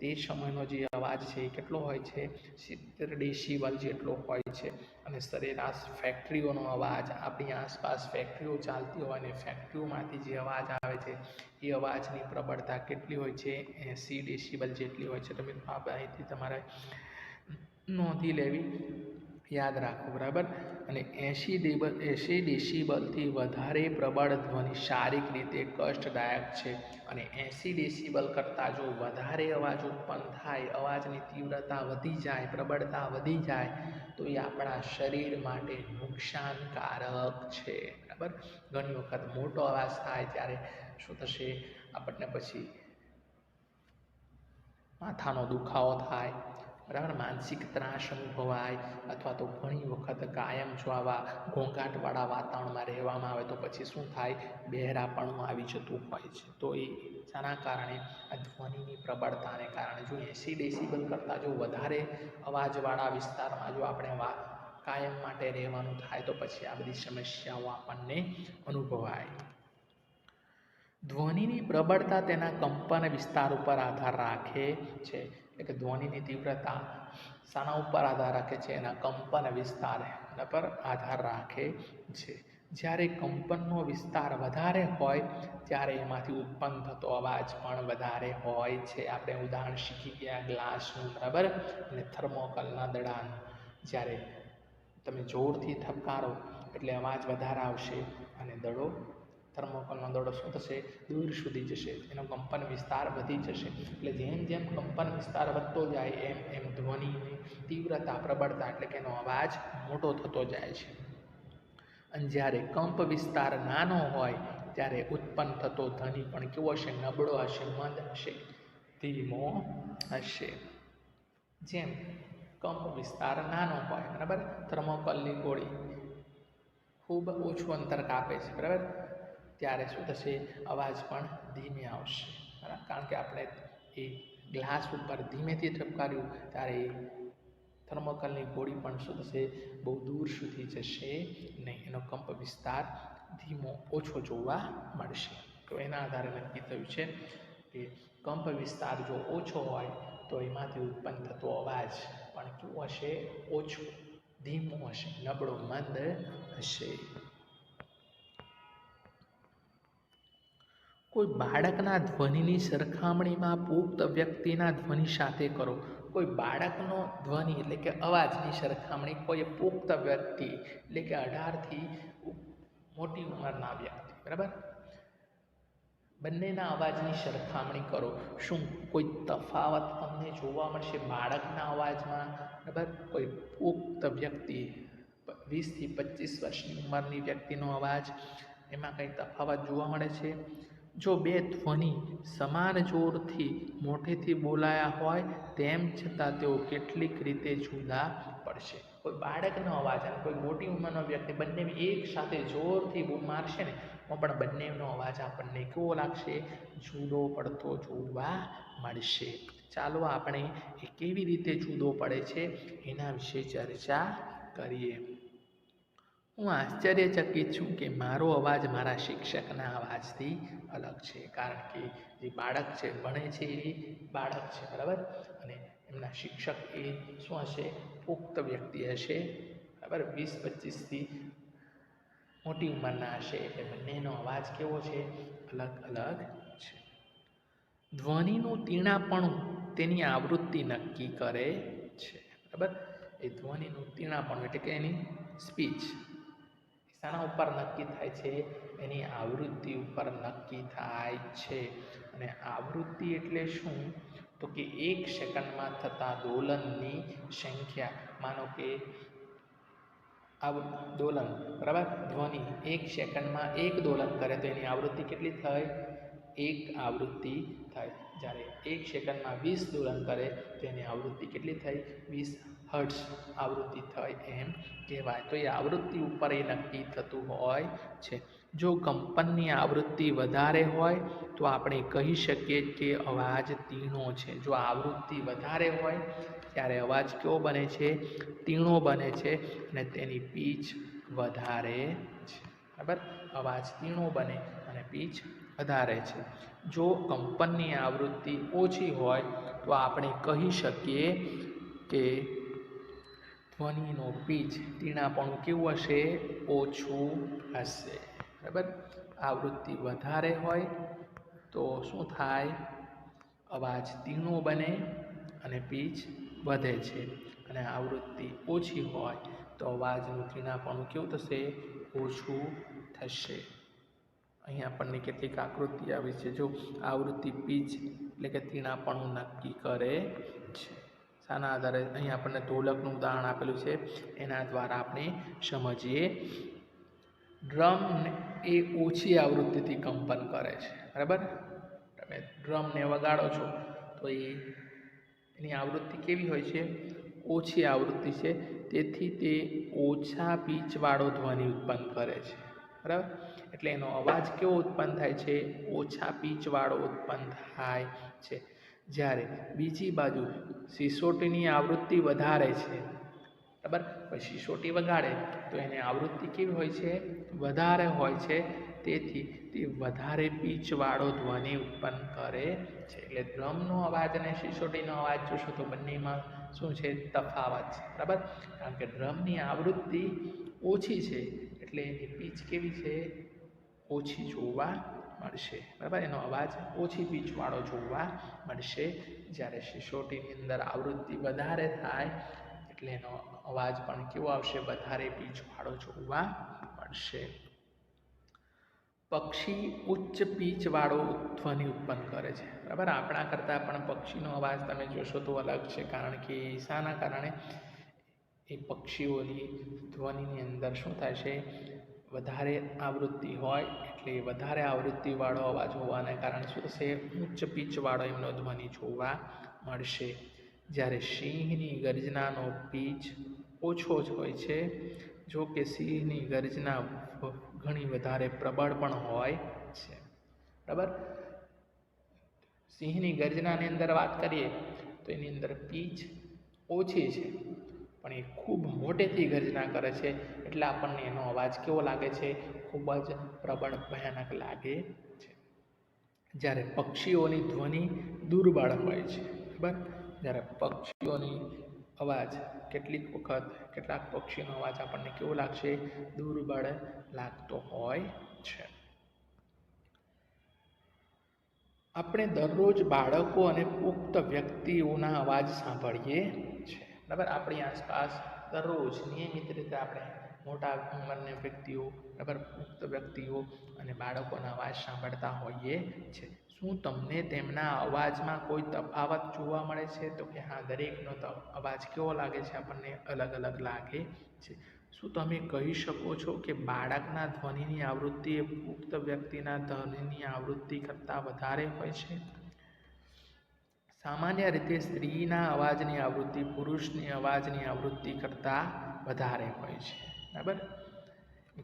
તે સમયનો જે અવાજ છે એ કેટલો હોય છે? 70 ડેસિબલ જેટલો હોય છે. અને સરેરાશ ફેક્ટરીઓનો અવાજ, આપણી આસપાસ ફેક્ટરીઓ ચાલતી હોય ને ફેક્ટરીઓમાંથી જે અવાજ આવે છે એ અવાજની પ્રબળતા કેટલી હોય છે? 80 ડેસિબલ જેટલી હોય છે. તમે આ માહિતી તમારે નોંધી લેવી, યાદ રાખો, બરાબર. અને 80 ડેસિબલથી વધારે પ્રબળ ધ્વનિ શારીરિક રીતે કષ્ટદાયક છે. અને 80 ડેસિબલ કરતાં જો વધારે અવાજ ઉત્પન્ન થાય, અવાજની તીવ્રતા વધી જાય, પ્રબળતા વધી જાય તો એ આપણા શરીર માટે નુકસાનકારક છે, બરાબર. ઘણી વખત મોટો અવાજ થાય ત્યારે શું થશે? આપણને પછી માથાનો દુખાવો થાય, બરાબર, માનસિક ત્રાસ અનુભવાય, અથવા તો ઘણી વખત કાયમ જો આવા ઘોંઘાટવાળા વાતાવરણમાં રહેવામાં આવે તો પછી શું થાય? બહેરાપણું આવી જતું હોય છે. તો એ શાના કારણે? આ ધ્વનિની પ્રબળતાને કારણે. જો 80 ડેસિબલ કરતાં જો વધારે અવાજવાળા વિસ્તારમાં જો આપણે કાયમ માટે રહેવાનું થાય તો પછી આ બધી સમસ્યાઓ આપણને અનુભવાય. ધ્વનિની પ્રબળતા તેના કંપન વિસ્તાર ઉપર આધાર રાખે છે. એટલે કે ધ્વનિની તીવ્રતા શાના ઉપર આધાર રાખે છે? એના કંપન વિસ્તાર પર આધાર રાખે છે. જ્યારે કંપનનો વિસ્તાર વધારે હોય ત્યારે એમાંથી ઉત્પન્ન થતો અવાજ પણ વધારે હોય છે. આપણે ઉદાહરણ શીખી ગયા ગ્લાસનું, બરાબર, અને થર્મોકોલના દડાનું. જ્યારે તમે જોરથી ઠપકારો એટલે અવાજ વધારે આવશે અને દડો, થર્મોકોલનો દડો શું થશે? દૂર સુધી જશે, એનો કંપન વિસ્તાર વધી જશે. એટલે જેમ જેમ કંપન વિસ્તાર વધતો જાય એમ એમ ધ્વનિની તીવ્રતા, પ્રબળતા એટલે કે એનો અવાજ મોટો થતો જાય છે. અને જ્યારે કંપ વિસ્તાર નાનો હોય ત્યારે ઉત્પન્ન થતો ધ્વનિ પણ કેવો હશે? નબળો હશે, મંદ હશે, ધીમો હશે. જેમ કંપ વિસ્તાર નાનો હોય, બરાબર, થર્મોકોલની ગોળી ખૂબ ઓછું અંતર કાપે છે, બરાબર, ત્યારે શું થશે? અવાજ પણ ધીમે આવશે, બરાબર. કારણ કે આપણે એ ગ્લાસ ઉપર ધીમેથી ઠપકાર્યું ત્યારે થર્મોકોલની ગોળી પણ શું થશે? બહુ દૂર સુધી જશે નહીં, એનો કંપ વિસ્તાર ધીમો, ઓછો જોવા મળશે. તો એના આધારે નક્કી થયું છે કે કંપ વિસ્તાર જો ઓછો હોય તો એમાંથી ઉત્પન્ન થતો અવાજ પણ કેવો હશે? ઓછો, ધીમો હશે, નબળો, મંદ હશે. કોઈ બાળકના ધ્વનિની સરખામણીમાં પુખ્ત વ્યક્તિના ધ્વનિ સાથે કરો. કોઈ બાળકનો ધ્વનિ એટલે કે અવાજની સરખામણી કોઈ પુખ્ત વ્યક્તિ એટલે કે 18થી મોટી ઉંમરના વ્યક્તિ, બરાબર, બંનેના અવાજની સરખામણી કરો. શું કોઈ તફાવત તમને જોવા મળશે બાળકના અવાજમાં? બરાબર, કોઈ પુખ્ત વ્યક્તિ 20થી 25 વર્ષની ઉંમરની વ્યક્તિનો અવાજ, એમાં કંઈ તફાવત જોવા મળે છે? જો બે ધ્વનિ સમાન જોરથી મોટેથી બોલાયા હોય તેમ છતાં તેઓ કેટલીક રીતે જુદા પડશે. કોઈ બાળકનો અવાજ અને કોઈ મોટી ઉંમરનો વ્યક્તિ બંને એક સાથે જોરથી બૂમ મારશે ને તો પણ બંનેનો અવાજ આપણને કેવો લાગશે? જુદો પડતો જોવા મળશે. ચાલો આપણે એ કેવી રીતે જુદો પડે છે એના વિશે ચર્ચા કરીએ. હું આશ્ચર્યચકિત છું કે મારો અવાજ મારા શિક્ષકના અવાજથી અલગ છે. કારણ કે જે બાળક છે, ભણે છે એ બાળક છે, બરાબર, અને એમના શિક્ષક એ શું હશે? પુખ્ત વ્યક્તિ હશે, બરાબર, 20-25થી મોટી ઉંમરના હશે. એટલે બંનેનો અવાજ કેવો છે? અલગ અલગ છે. ધ્વનિનું તીણાપણું તેની આવૃત્તિ નક્કી કરે છે. બરાબર, એ ધ્વનિનું તીણાપણું એટલે કે એની સ્પીચ શાના ઉપર નક્કી થાય છે? એની આવૃત્તિ ઉપર નક્કી થાય છે. અને આવૃત્તિ એટલે શું? તો કે 1 સેકન્ડમાં થતા દોલનની સંખ્યા. માનો કે દોલન, બરાબર, ધ્વનિ 1 સેકન્ડમાં 1 દોલન કરે તો એની આવૃત્તિ કેટલી થાય? 1 આવૃત્તિ થાય. જ્યારે 1 સેકન્ડમાં 20 દોલન કરે તો એની આવૃત્તિ કેટલી થઈ? 20 હર્ટ્ઝ આવૃત્તિ થઈ એમ કહેવાય. તો એ આવૃત્તિ ઉપર એ નક્કી થતું હોય છે. જો કંપનની આવૃત્તિ વધારે હોય તો આપણે કહી શકીએ કે અવાજ તીણો છે. જો આવૃત્તિ વધારે હોય ત્યારે અવાજ કેવો બને છે? તીણો બને છે અને તેની પીચ વધારે છે. બરાબર, અવાજ તીણો બને અને પીચ વધારે છે. જો કંપનની આવૃત્તિ ઓછી હોય તો આપણે કહી શકીએ કે ધ્વનિનો પીચ તીણાપણું કેવું હશે? ઓછું હશે. બરાબર, આવૃત્તિ વધારે હોય તો શું થાય? અવાજ તીણો બને અને પીચ વધે છે. અને આવૃત્તિ ઓછી હોય તો અવાજનું તીણાપણું કેવું થશે? ઓછું થશે. અહીં આપણને કેટલીક આકૃતિ આવી છે. જો આવૃત્તિ પીચ એટલે કે તીણાપણું નક્કી કરે છે. શાના આધારે? અહીં આપણને ઢોલકનું ઉદાહરણ આપેલું છે, એના દ્વારા આપણે સમજીએ. ડ્રમ એ ઓછી આવૃત્તિથી કંપન કરે છે. બરાબર, તમે ડ્રમને વગાડો છો તો એની આવૃત્તિ કેવી હોય છે? ઓછી આવૃત્તિ છે. તેથી તે ઓછા પીચવાળો ધ્વનિ ઉત્પન્ન કરે છે. બરાબર, એટલે એનો અવાજ કેવો ઉત્પન્ન થાય છે? ઓછા પીચવાળો ઉત્પન્ન થાય છે. જ્યારે બીજી બાજુ સિસોટીની આવૃત્તિ વધારે છે. બરાબર, પછી સિસોટી વગાડે તો એની આવૃત્તિ કેવી હોય છે? વધારે હોય છે. તેથી તે વધારે પીચવાળો ધ્વનિ ઉત્પન્ન કરે છે. એટલે ડ્રમનો અવાજ અને સિસોટીનો અવાજ જોશો તો બંનેમાં શું છે? તફાવત છે. બરાબર, કારણ કે ડ્રમની આવૃત્તિ ઓછી છે એટલે એની પીચ કેવી છે? ઓછી જોવા મળશે. બરાબર, એનો અવાજ ઓછી પીચવાળો જોવા મળશે. જ્યારે સિસોટીની અંદર આવૃત્તિ વધારે થાય એટલે એનો અવાજ પણ કેવો આવશે? વધારે પીચવાળો જોવા મળશે. પક્ષી ઉચ્ચ પીચવાળો ધ્વનિ ઉત્પન્ન કરે છે. બરાબર, આપણા કરતાં પણ પક્ષીનો અવાજ તમે જોશો તો અલગ છે. કારણ કે શાના કારણે? એ પક્ષીઓની ધ્વનિની અંદર શું થાય છે? વધારે આવૃત્તિ હોય એટલે વધારે આવૃત્તિવાળો અવાજ હોવાને કારણે શું થશે? ઉચ્ચ પીચવાળો એમનો ધ્વનિ જોવા મળશે. જ્યારે સિંહની ગર્જનાનો પીચ ઓછો જ હોય છે. જો કે સિંહની ગર્જના ઘણી વધારે પ્રબળ પણ હોય છે. બરાબર, સિંહની ગર્જનાની અંદર વાત કરીએ તો એની અંદર પીચ ઓછી છે પણ એ ખૂબ મોટેથી ગર્જના કરે છે એટલે આપણને એનો અવાજ કેવો લાગે છે? ખૂબ જ પ્રબળ, ભયાનક લાગે છે. જ્યારે પક્ષીઓની ધ્વનિ દુર્બળ હોય છે. બરાબર, જ્યારે પક્ષીઓની અવાજ કેટલાક પક્ષીનો અવાજ આપણને કેવો લાગશે? દુર્બળ લાગતો હોય છે. આપણે દરરોજ બાળકો અને પુખ્ત વ્યક્તિઓના અવાજ સાંભળીએ છીએ. બરાબર, આપણી આસપાસ દરરોજ નિયમિત રીતે આપણે મોટા ઉંમરના વ્યક્તિઓ, બરાબર, પુખ્ત વ્યક્તિઓ અને બાળકોના અવાજ સાંભળતા હોઈએ છીએ. શું તમને તેમના અવાજમાં કોઈ તફાવત જોવા મળે છે? તો કે હા, દરેકનો અવાજ કેવો લાગે છે? આપણને અલગ અલગ લાગે છે. શું તમે કહી શકો છો કે બાળકના ધ્વનિની આવૃત્તિ એ પુખ્ત વ્યક્તિના ધ્વનિની આવૃત્તિ કરતાં વધારે હોય છે? સામાન્ય રીતે સ્ત્રીના અવાજની આવૃત્તિ પુરુષની અવાજની આવૃત્તિ કરતાં વધારે હોય છે. બરાબર,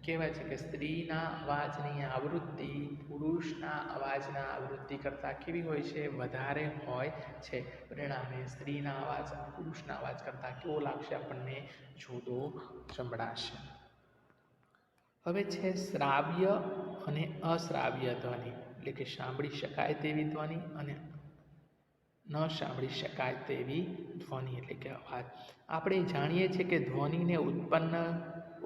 કહેવાય છે કે સ્ત્રીના અવાજની આવૃત્તિ પુરુષના અવાજના આવૃત્તિ કરતાં કેવી હોય છે? વધારે હોય છે. પરિણામે સ્ત્રીના અવાજ પુરુષના અવાજ કરતાં કેવો લાગશે? આપણને જુદો સંભળાશે. હવે છે શ્રાવ્ય અને અશ્રાવ્ય ધ્વનિ, એટલે કે સાંભળી શકાય તેવી ધ્વનિ અને ન સાંભળી શકાય તેવી ધ્વનિ એટલે કે અવાજ. આપણે જાણીએ છીએ કે ધ્વનિને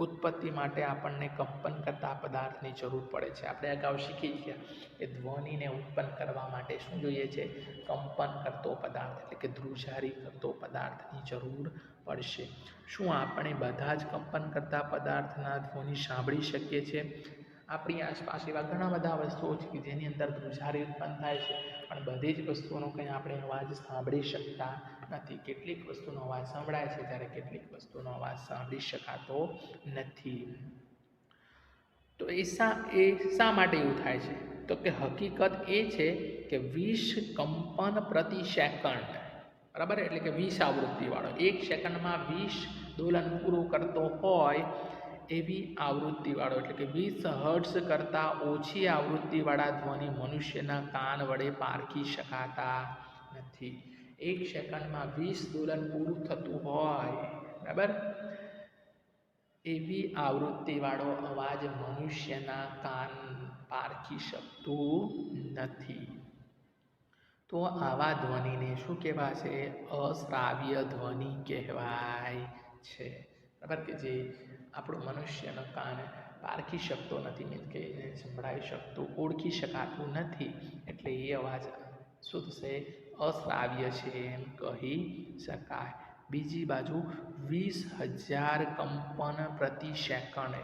ઉત્પત્તિ માટે આપણને કંપન કરતા પદાર્થની જરૂર પડે છે. આપણે અગાઉ શીખી ગયા કે ધ્વનિને ઉત્પન્ન કરવા માટે શું જોઈએ છે? કંપન કરતો પદાર્થ એટલે કે ધ્રુજારી કરતો પદાર્થની જરૂર પડશે. શું આપણે બધા જ કંપન કરતા પદાર્થના ધ્વનિ સાંભળી શકીએ છીએ? આપણી આસપાસ એવા ઘણા બધા વસ્તુઓ છે કે જેની અંદર ધ્રુજારી ઉત્પન્ન થાય છે, પણ બધી જ વસ્તુઓનો કંઈ આપણે અવાજ સાંભળી શકતા નથી. કેટલીક વસ્તુનો અવાજ સંભળાય છે જ્યારે કેટલીક વસ્તુનો અવાજ સાંભળી શકાતો નથી. તો એ શા માટે એવું થાય છે? તો કે હકીકત એ છે કે 20 કંપન પ્રતિ સેકન્ડ, બરાબર, એટલે કે 20 આવૃત્તિવાળો, 1 સેકન્ડમાં 20 દોલન પૂરું કરતો હોય એવી આવૃત્તિવાળો એટલે કે 20 હર્ટ્ઝ કરતાં ઓછી આવૃત્તિવાળા ધ્વનિ મનુષ્યના કાન વડે પારખી શકાતા નથી. 1 સેકન્ડમાં 20 દોલન પૂરું થતું હોય, બરાબર, એવી આવૃત્તિવાળો અવાજ મનુષ્યના કાન પારખી શકતું નથી. તો આવા ધ્વનિને શું કહેવાશે? અશ્રાવ્ય ધ્વનિ કહેવાય છે. બરાબર, કે જે આપણું મનુષ્યનો કાન પારખી શકતો નથી, મીન્સ કે એને સંભળાઈ શકતું, ઓળખી શકાતું નથી, એટલે એ અવાજ શું થશે? અશ્રાવ્ય છે એમ કહી શકાય. બીજી બાજુ 20,000 કંપન પ્રતિ સેકન્ડ,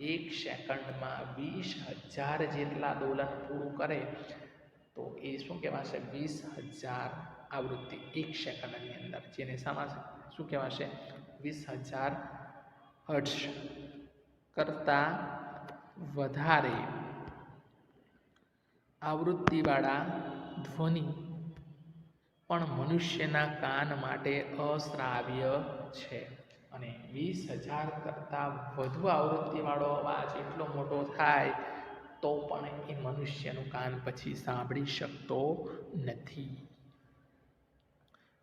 1 સેકન્ડમાં 20,000 જેટલા દોલન પૂરું કરે તો એ શું કહેવાશે? 20,000 આવૃત્તિ 1 સેકન્ડની અંદર, જેને શું કહેવાશે? 20,000 હર્ટ્ઝ કરતાં વધારે આવૃત્તિવાળા ધ્વનિ પણ મનુષ્યના કાન માટે અશ્રાવ્ય છે. અને 20,000 કરતાં વધુ આવૃત્તિવાળો અવાજ એટલો મોટો થાય તો પણ એ મનુષ્યનું કાન પછી સાંભળી શકતો નથી.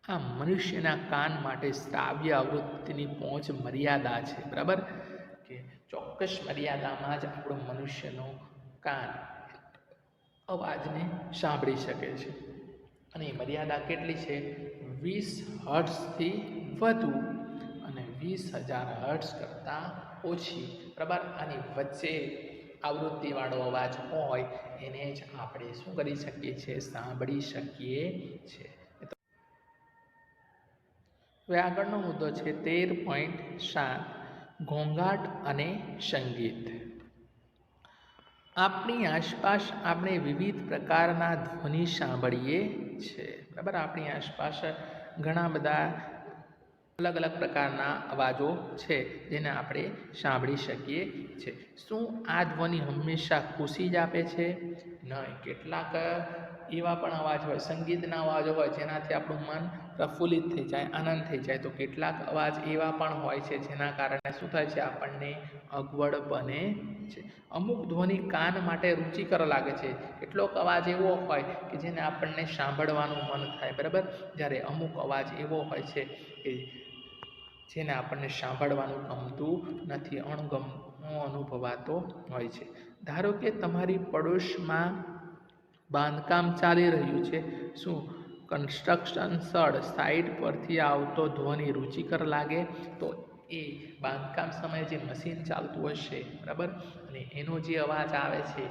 આ મનુષ્યના કાન માટે શ્રાવ્ય આવૃત્તિની પહોંચ મર્યાદા છે. બરાબર, કે ચોક્કસ મર્યાદામાં જ આપણું મનુષ્યનું કાન અવાજને સાંભળી શકે છે. અને એ મર્યાદા કેટલી છે? 20 હર્ટ્ઝથી વધુ અને 20,000 હર્ટ્ઝ કરતાં ઓછી. બરાબર, આની વચ્ચે આવૃત્તિવાળો અવાજ હોય એને જ આપણે શું કરી શકીએ છીએ? સાંભળી શકીએ છીએ. હવે આગળનો મુદ્દો છે 13.7 ઘોંઘાટ અને સંગીત. આપણી આસપાસ આપણે વિવિધ પ્રકારના ધ્વનિ સાંભળીએ છીએ. બરાબર, આપણી આસપાસ ઘણા બધા અલગ અલગ પ્રકારના અવાજો છે જેને આપણે સાંભળી શકીએ છીએ. શું આ ધ્વનિ હંમેશા ખુશી જ આપે છે? નહીં. કેટલાક એવા પણ અવાજ હોય, સંગીતના અવાજો હોય જેનાથી આપણું મન પ્રફુલ્લિત થઈ જાય, આનંદ થઈ જાય. તો કેટલાક અવાજ એવા પણ હોય છે જેના કારણે શું થાય છે? આપણને અગવડ બને છે. અમુક ધ્વનિ કાન માટે રુચિકર લાગે છે. કેટલોક અવાજ એવો હોય કે જેને આપણને સાંભળવાનું મન થાય. બરાબર, જ્યારે અમુક અવાજ એવો હોય છે કે જેને આપણને સાંભળવાનું ગમતું નથી, અણગમો અનુભવાતો હોય છે. ધારો કે તમારી પડોશમાં બાંધકામ ચાલી રહ્યું છે. શું કન્સ્ટ્રક્શન સાઇટ પરથી આવતો ધ્વનિ રુચિકર લાગે? તો એ બાંધકામ સમયે જે મશીન ચાલતું હશે, બરાબર, અને એનો જે અવાજ આવે છે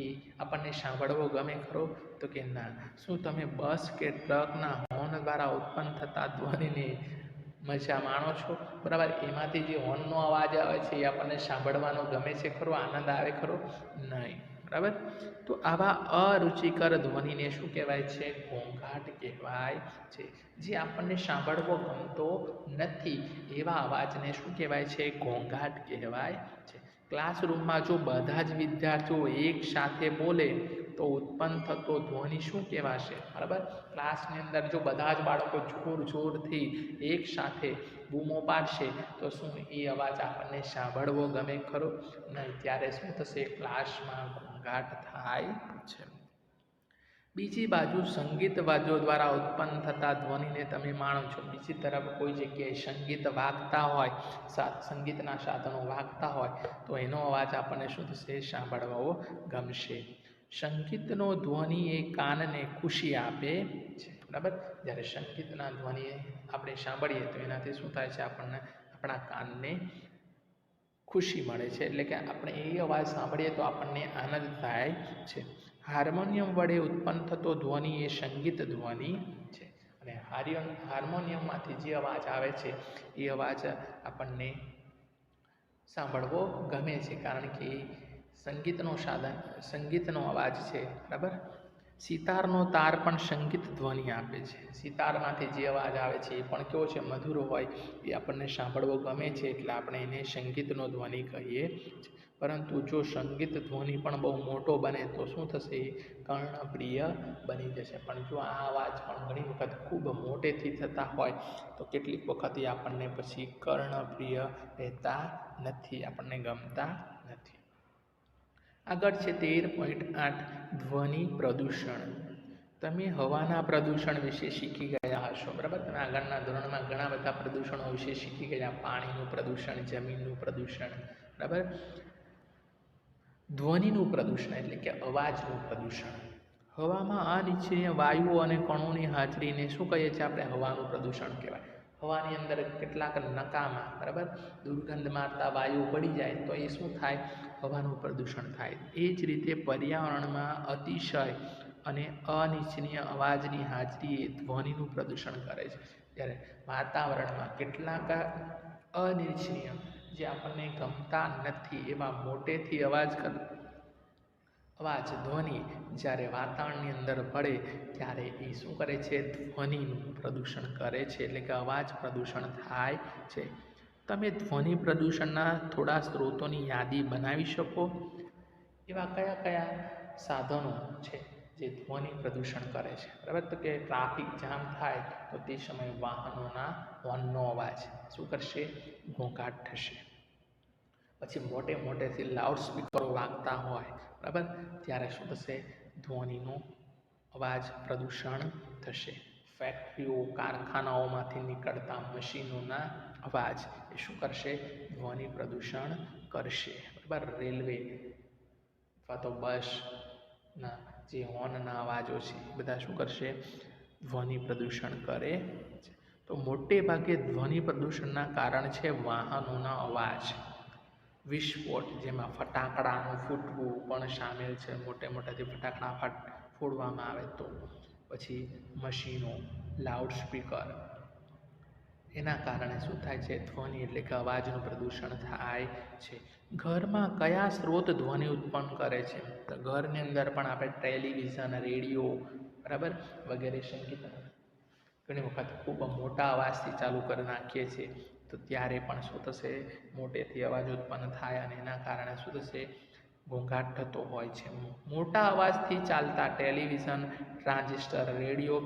એ આપણને સાંભળવો ગમે ખરો? તો કે ના. શું તમે બસ કે ટ્રકના હોર્ન દ્વારા ઉત્પન્ન થતા ધ્વનિને મજા માણો છો? બરાબર, એમાંથી જે હોર્નનો અવાજ આવે છે એ આપણને સાંભળવાનો ગમે છે ખરો? આનંદ આવે ખરો? નહીં. બરાબર, તો આવા અરુચિકર ધ્વનિને શું કહેવાય છે? ઘોંઘાટ કહેવાય છે. જે આપણને સાંભળવો ગમતો નથી એવા અવાજને શું કહેવાય છે? ઘોંઘાટ કહેવાય છે. ક્લાસરૂમમાં જો બધા જ વિદ્યાર્થીઓ એક સાથે બોલે તો ઉત્પન્ન થતો ધ્વનિ શું કહેવાશે? બરાબર, ક્લાસની અંદર જો બધા જ બાળકો જોરથી એક સાથે બૂમો પાડશે તો શું એ અવાજ આપણને સાંભળવો ગમે ખરો? નહીં. ત્યારે શું થશે? ક્લાસમાં ઘોંઘાટ થાય છે. બીજી બાજુ સંગીત વાદ્યો દ્વારા ઉત્પન્ન થતા ધ્વનિને તમે માણો છો. બીજી તરફ કોઈ જગ્યાએ સંગીત વાગતા હોય, સંગીતના સાધનો વાગતા હોય તો એનો અવાજ આપણને શું થશે? સાંભળવો ગમશે. સંગીતનો ધ્વનિ એ કાનને ખુશી આપે છે. બરાબર. જ્યારે સંગીતના ધ્વનિ આપણે સાંભળીએ તો એનાથી શું થાય છે, આપણને આપણા કાનને ખુશી મળે છે, એટલે કે આપણે એ અવાજ સાંભળીએ તો આપણને આનંદ થાય છે. હાર્મોનિયમ વડે ઉત્પન્ન થતો ધ્વનિ એ સંગીત ધ્વનિ છે, અને હાર્મોનિયમમાંથી જે અવાજ આવે છે એ અવાજ આપણને સાંભળવો ગમે છે, કારણ કે સંગીતનો અવાજ છે, બરાબર. સિતારનો તાર પણ સંગીત ધ્વનિ આપે છે. સિતારમાંથી જે અવાજ આવે છે એ પણ કેવો છે, મધુર હોય, એ આપણને સાંભળવો ગમે છે, એટલે આપણે એને સંગીતનો ધ્વનિ કહીએ છીએ. પરંતુ જો સંગીત ધ્વનિ પણ બહુ મોટો બને તો શું થશે, એ કર્ણપ્રિય બની જશે. પણ જો આ અવાજ પણ ઘણી વખત ખૂબ મોટેથી થતા હોય તો કેટલીક વખત એ આપણને પછી કર્ણપ્રિય રહેતા નથી, આપણને ગમતા નથી. આગળ છે 13.8 ધ્વનિ પ્રદૂષણ. તમે હવાના પ્રદૂષણ વિશે શીખી ગયા હશો, બરાબર. તમે આગળના ધોરણમાં ઘણા બધા પ્રદૂષણો વિશે શીખી ગયા. પાણીનું પ્રદૂષણ, જમીનનું પ્રદૂષણ, બરાબર. ધ્વનિનું પ્રદૂષણ એટલે કે અવાજનું પ્રદૂષણ. હવામાં અનિચ્છનીય વાયુઓ અને કણોની હાજરીને શું કહીએ છીએ આપણે, હવાનું પ્રદૂષણ કહેવાય. હવાની અંદર કેટલાક નકામા, બરાબર, દુર્ગંધ મારતા વાયુ પડી જાય તો એ શું થાય, હવાનું પ્રદૂષણ થાય. એ જ રીતે પર્યાવરણમાં અતિશય અને અનિચ્છનીય અવાજની હાજરી એ ધ્વનિનું પ્રદૂષણ કરે છે. જ્યારે વાતાવરણમાં કેટલાક અનિચ્છનીય, જે આપણને ગમતા નથી એવા મોટેથી અવાજ ધ્વનિ જ્યારે વાતાવરણની અંદર પડે ત્યારે એ શું કરે છે, ધ્વનિનું પ્રદૂષણ કરે છે, એટલે કે અવાજ પ્રદૂષણ થાય છે. તમે ધ્વનિ પ્રદૂષણના થોડા સ્ત્રોતોની યાદી બનાવી શકો? એવા કયા કયા સાધનો છે જે ધ્વનિ પ્રદૂષણ કરે છે, બરાબર. તો કે ટ્રાફિક જામ થાય તો તે સમયે વાહનોના હોર્નનો અવાજ શું કરશે, ઘોંઘાટ થશે. પછી મોટેથી લાઉડ સ્પીકરો વાગતા હોય, બરાબર, ત્યારે શું થશે, ધ્વનિનો અવાજ પ્રદૂષણ થશે. ફેક્ટરીઓ, કારખાનાઓમાંથી નીકળતા મશીનોના અવાજ એ શું કરશે, ધ્વનિ પ્રદૂષણ કરશે, બરાબર. રેલવે અથવા તો બસના જે હોર્નના અવાજો છે એ બધા શું કરશે, ધ્વનિ પ્રદૂષણ કરે છે. તો મોટે ભાગે ધ્વનિ પ્રદૂષણના કારણ છે વાહનોના અવાજ, વિસ્ફોટ, જેમાં ફટાકડાનું ફૂટવું પણ સામેલ છે. મોટેથી ફટાકડા ફોડવામાં આવે તો. પછી મશીનો, લાઉડ સ્પીકર, એના કારણે શું થાય છે, ધ્વનિ એટલે કે અવાજનું પ્રદૂષણ થાય છે. ઘરમાં કયા સ્ત્રોત ધ્વનિ ઉત્પન્ન કરે છે? તો ઘરની અંદર પણ આપણે ટેલિવિઝન, રેડિયો, બરાબર, વગેરે સંગીત ઘણી વખત ખૂબ મોટા અવાજથી ચાલુ કરી નાખીએ છીએ તો ત્યારે પણ શું થશે, મોટેથી અવાજ ઉત્પન્ન થાય અને એના કારણે શું થશે, ઘોંઘાટ થતો હોય છે. મોટા અવાજથી ચાલતા ટેલિવિઝન, ટ્રાન્ઝિસ્ટર, રેડિયો,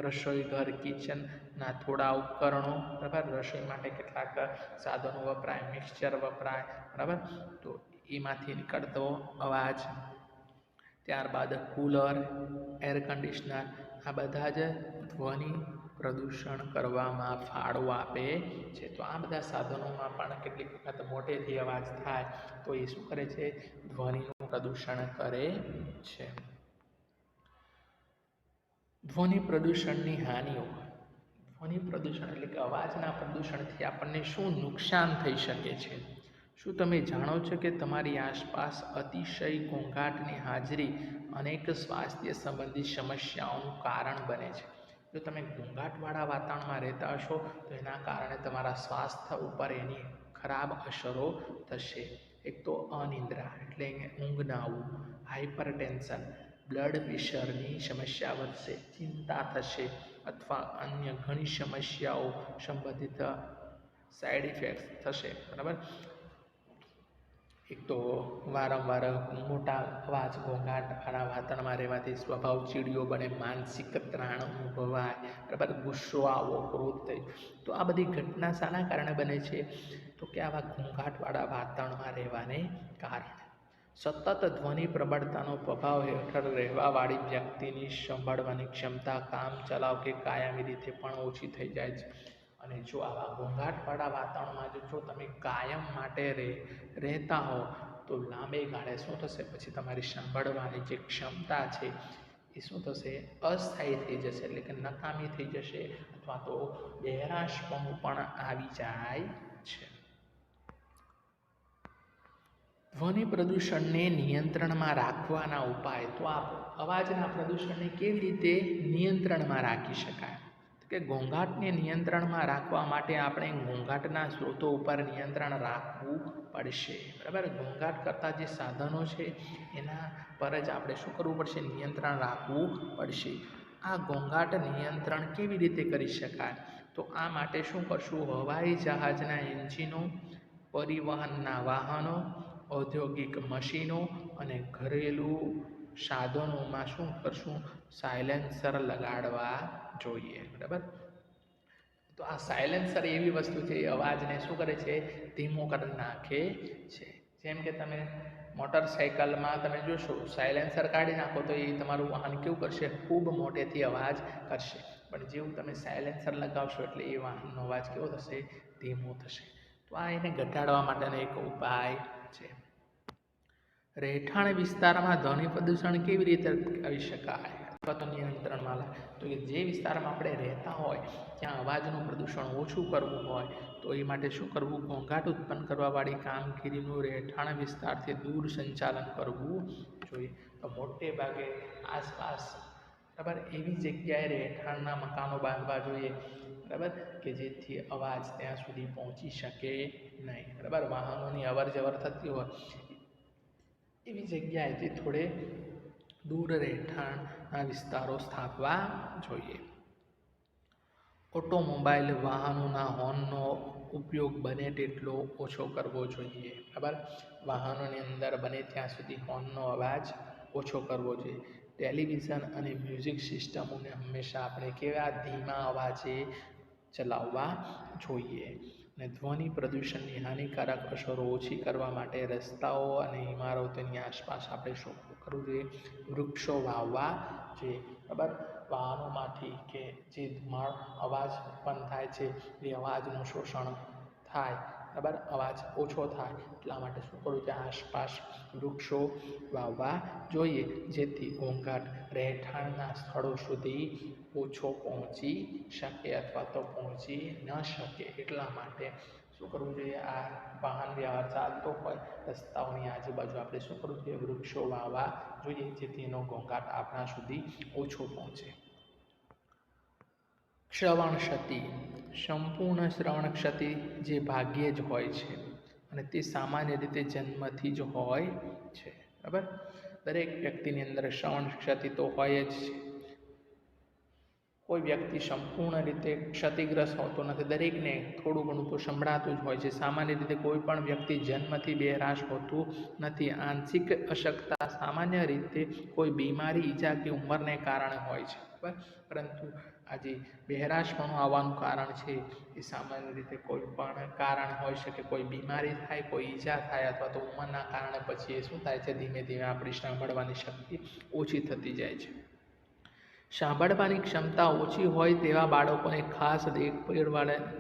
રસોઈઘર, કિચનના થોડા ઉપકરણો, બરાબર, રસોઈ માટે કેટલાક સાધનો વપરાય, મિક્સચર વપરાય, બરાબર, તો એમાંથી નીકળતો અવાજ, ત્યારબાદ કૂલર, એર કન્ડિશનર, આ બધા જ ધ્વનિ પ્રદૂષણ કરવામાં ફાળો આપે છે. તો આ બધા સાધનોમાં પણ કેટલીક વખત મોટેથી અવાજ થાય તો એ શું કરે છે, ધ્વનિનું પ્રદૂષણ કરે છે. ધ્વનિ પ્રદૂષણની હાનિઓ. ધ્વનિ પ્રદૂષણ એટલે કે અવાજના પ્રદૂષણથી આપણને શું નુકસાન થઈ શકે છે? શું તમે જાણો છો કે તમારી આસપાસ અતિશય ઘોંઘાટની હાજરી અનેક સ્વાસ્થ્ય સંબંધિત સમસ્યાઓનું કારણ બને છે? જો તમે ઘોંઘાટવાળા વાતાવરણમાં રહેતા હશો તો એના કારણે તમારા સ્વાસ્થ્ય ઉપર એની ખરાબ અસરો થશે. એક તો અનિદ્રા એટલે ઊંઘ ના આવવું, હાઇપરટેન્શન, બ્લડ પ્રેશરની સમસ્યા વધશે, ચિંતા થશે અથવા અન્ય ઘણી સમસ્યાઓ સંબંધિત સાઈડ ઇફેક્ટ્સ થશે, બરાબર. એક તો વારંવાર મોટા અવાજ, ઘોંઘાટવાળા વાતાવરણમાં રહેવાથી સ્વભાવ ચીડિયો બને, માનસિક ત્રાણ અનુભવાય, બરાબર, ગુસ્સો આવો, ક્રોધ થઈ. તો આ બધી ઘટના શાના કારણે બને છે? તો કે આવા ઘોંઘાટવાળા વાતાવરણમાં રહેવાને કારણે. સતત ધ્વનિ પ્રબળતાનો પ્રભાવ હેઠળ રહેવાવાળી વ્યક્તિની સાંભળવાની ક્ષમતા કામચલાઉ કે કાયમી રીતે પણ ઓછી થઈ જાય છે. અને જો આવા ઘોંઘાટવાળા વાતાવરણમાં જો તમે કાયમ માટે રહેતા હો તો લાંબે ગાળે શું થશે, પછી તમારી સાંભળવાની જે ક્ષમતા છે એ એ શું થશે? અસ્થાયી થઈ જશે, એટલે કે નકામી થઈ જશે, અથવા તો બહેરાશપણું પણ આવી જાય છે. ધ્વનિ પ્રદૂષણને નિયંત્રણમાં રાખવાના ઉપાય. તો આ અવાજના પ્રદૂષણને કેવી રીતે નિયંત્રણમાં રાખી શકાય? કે ઘોંઘાટને નિયંત્રણમાં રાખવા માટે આપણે ઘોંઘાટના સ્ત્રોતો ઉપર નિયંત્રણ રાખવું પડશે. બરાબર, ઘોંઘાટ કરતા જે સાધનો છે એના પર જ આપણે શું કરવું પડશે? નિયંત્રણ રાખવું પડશે. આ ઘોંઘાટ નિયંત્રણ કેવી રીતે કરી શકાય? તો આ માટે શું કરશું? હવાઈ જહાજના એન્જિનો, પરિવહનના વાહનો, ઔદ્યોગિક મશીનો અને ઘરેલું સાધનોમાં શું કરશું? સાયલેન્સર લગાડવા જોઈએ. બરાબર, તો આ સાયલેન્સર એવી વસ્તુ છે, એ અવાજને શું કરે છે? ધીમો કરી નાખે છે. જેમ કે તમે મોટરસાઇકલમાં તમે જોશો, સાયલેન્સર કાઢી નાખો તો એ તમારું વાહન કેવું કરશે? ખૂબ મોટેથી અવાજ કરશે. પણ જેવું તમે સાયલેન્સર લગાવશો એટલે એ વાહનનો અવાજ કેવો થશે? ધીમો થશે. તો આ એને ઘટાડવા માટેનો એક ઉપાય છે. રહેઠાણ વિસ્તારમાં ધ્વનિ પ્રદૂષણ કેવી રીતે કરી શકાય અથવા તો નિયંત્રણમાં લાવે? તો કે જે વિસ્તારમાં આપણે રહેતા હોય ત્યાં અવાજનું પ્રદૂષણ ઓછું કરવું હોય તો એ માટે શું કરવું? ઘોંઘાટ ઉત્પન્ન કરવાવાળી કામગીરીનું રહેઠાણ વિસ્તારથી દૂર સંચાલન કરવું જોઈએ. તો મોટે ભાગે આસપાસ, બરાબર, એવી જગ્યાએ રહેઠાણના મકાનો બાંધવા જોઈએ, બરાબર, કે જેથી અવાજ ત્યાં સુધી પહોંચી શકે નહીં. બરાબર, વાહનોની અવર જવર થતી હોય એવી જગ્યાએથી થોડે દૂર રહેઠાણના વિસ્તારો સ્થાપવા જોઈએ. ઓટોમોબાઈલ વાહનોના હોર્નનો ઉપયોગ બને તેટલો ઓછો કરવો જોઈએ. બરાબર, વાહનોની અંદર બને ત્યાં સુધી હોર્નનો અવાજ ઓછો કરવો જોઈએ. ટેલિવિઝન અને મ્યુઝિક સિસ્ટમોને હંમેશા આપણે કેવા? ધીમા અવાજે ચલાવવા જોઈએ. અને ધ્વનિ પ્રદૂષણની હાનિકારક અસરો ઓછી કરવા માટે રસ્તાઓ અને ઇમારતોની આસપાસ આપણે શું કરવું જોઈએ? વૃક્ષો વાવવા જોઈએ. બરાબર, વાહનોમાંથી કે જે ધુમાડો અવાજ ઉત્પન્ન થાય છે એ અવાજનું શોષણ થાય, બરાબર, અવાજ ઓછો થાય એટલા માટે શું કરવું જોઈએ? આસપાસ વૃક્ષો વાવવા જોઈએ, જેથી ઘોંઘાટ રહેઠાણના સ્થળો સુધી ઓછો પહોંચી શકે અથવા તો પહોંચી ન શકે. એટલા માટે શું કરવું જોઈએ? આ વાહન વ્યવહાર ચાલતો હોય રસ્તાઓની આજુબાજુ આપણે શું કરવું જોઈએ? વૃક્ષો વાવવા જોઈએ, જેથી એનો ઘોંઘાટ આપણા સુધી ઓછો પહોંચે. શ્રવણ ક્ષતિ. સંપૂર્ણ શ્રવણ ક્ષતિ જે ભાગ્યે જ હોય છે અને તે સામાન્ય રીતે જન્મથી જ હોય છે. બરાબર, દરેક વ્યક્તિની અંદર શ્રવણ ક્ષતિ તો હોય જ છે. કોઈ વ્યક્તિ સંપૂર્ણ રીતે ક્ષતિગ્રસ્ત હોતો નથી, દરેકને થોડું ઘણું તો સંભળાતું જ હોય છે. સામાન્ય રીતે કોઈ પણ વ્યક્તિ જન્મથી બહેરાશ હોતું નથી. આંશિક અશક્તતા સામાન્ય રીતે કોઈ બીમારી, ઈજા કે ઉંમરને કારણે હોય છે. બરાબર, પરંતુ આજે બહેરાશપણું આવવાનું કારણ છે એ સામાન્ય રીતે કોઈ પણ કારણ હોઈ શકે. કોઈ બીમારી થાય, કોઈ ઈજા થાય અથવા તો ઉંમરના કારણે પછી એ શું થાય છે? ધીમે ધીમે આપણી સાંભળવાની શક્તિ ઓછી થતી જાય છે. સાંભળવાની ક્ષમતા ઓછી હોય તેવા બાળકોને ખાસ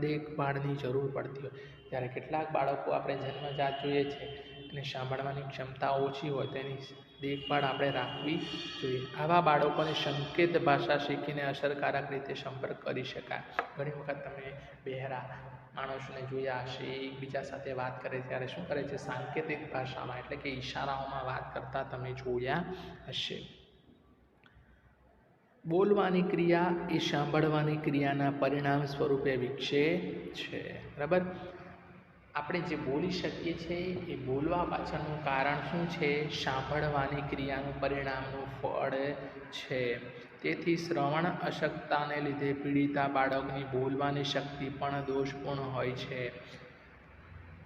દેખભાળની જરૂર પડતી હોય. ત્યારે કેટલાક બાળકો આપણે જન્મજાત જોઈએ છે અને સાંભળવાની ક્ષમતા ઓછી હોય તેની દેખભાળ આપણે રાખવી જોઈએ. આવા બાળકોને સંકેત ભાષા શીખીને અસરકારક રીતે સંપર્ક કરી શકાય. ઘણી વખત તમે બહેરા માણસોને જોયા હશે, એકબીજા સાથે વાત કરે ત્યારે શું કરે છે? સાંકેતિક ભાષામાં એટલે કે ઈશારાઓમાં વાત કરતા તમે જોયા હશે. બોલવાની ક્રિયા એ સાંભળવાની ક્રિયાના પરિણામ સ્વરૂપે વિકસે છે. બરાબર, આપણે જે બોલી શકીએ છીએ એ બોલવા પાછળનું કારણ શું છે? સાંભળવાની ક્રિયાનું પરિણામનું ફળ છે. તેથી શ્રવણ અશક્તતાને લીધે પીડિતા બાળકની બોલવાની શક્તિ પણ દોષપૂર્ણ હોય છે.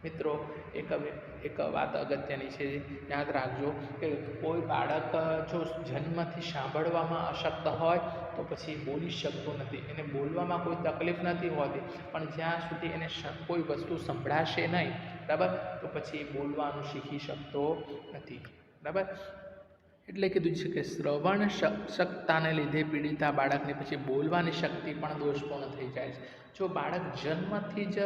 મિત્રો, એક વાત અગત્યની છે, યાદ રાખજો કે કોઈ બાળક જો જન્મથી સાંભળવામાં અશક્ત હોય તો પછી બોલી શકતો નથી. એને બોલવામાં કોઈ તકલીફ નથી હોતી, પણ જ્યાં સુધી એને કોઈ વસ્તુ સંભળાશે નહીં, બરાબર, તો પછી બોલવાનું શીખી શકતો નથી. બરાબર, એટલે કીધું છે કે શ્રવણ અશક્તતાને લીધે પીડિતા બાળકની પછી બોલવાની શક્તિ પણ દોષપૂર્ણ થઈ જાય છે. જો બાળક જન્મથી જ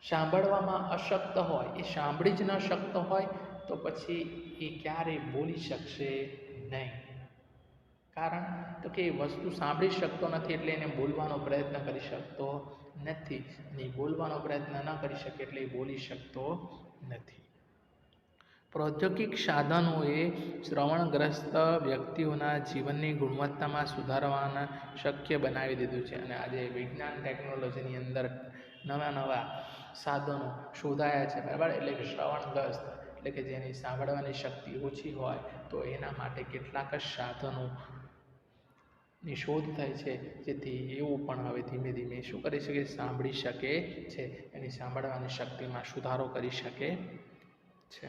સાંભળવામાં અશક્ત હોય, એ સાંભળી જ ન શકતો હોય તો પછી એ ક્યારેય બોલી શકશે નહીં. કારણ તો કે એ વસ્તુ સાંભળી શકતો નથી એટલે એને બોલવાનો પ્રયત્ન કરી શકતો નથી, અને બોલવાનો પ્રયત્ન ન કરી શકે એટલે એ બોલી શકતો નથી. પ્રૌદ્યોગિક સાધનોએ શ્રવણગ્રસ્ત વ્યક્તિઓના જીવનની ગુણવત્તામાં સુધારવાના શક્ય બનાવી દીધું છે. અને આજે વિજ્ઞાન ટેકનોલોજીની અંદર નવા સાધનો શોધાયા છે, બરાબર. એટલે કે શ્રવણગ્રસ્ત એટલે કે જેની સાંભળવાની શક્તિ ઓછી હોય તો એના માટે કેટલાક સાધનોની શોધ થાય છે, જેથી એવું પણ હવે ધીમે ધીમે શું કરી શકે, સાંભળી શકે છે, એની સાંભળવાની શક્તિમાં સુધારો કરી શકે છે.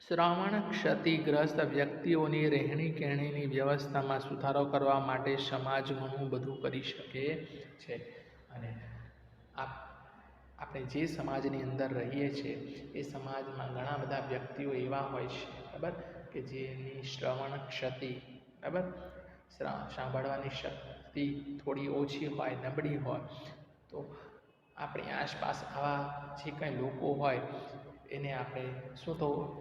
શ્રવણ ક્ષતિગ્રસ્ત વ્યક્તિઓની રહેણી કહેણીની વ્યવસ્થામાં સુધારો કરવા માટે સમાજ ઘણું બધું કરી શકે છે. અને આપણે જે સમાજની અંદર રહીએ છીએ એ સમાજમાં ઘણા બધા વ્યક્તિઓ એવા હોય છે, બરાબર, કે જેની શ્રવણ ક્ષતિ, બરાબર, સાંભળવાની શક્તિ થોડી ઓછી હોય, નબળી હોય, તો આપણી આસપાસ આવા જે કંઈ લોકો હોય એને આપણે શું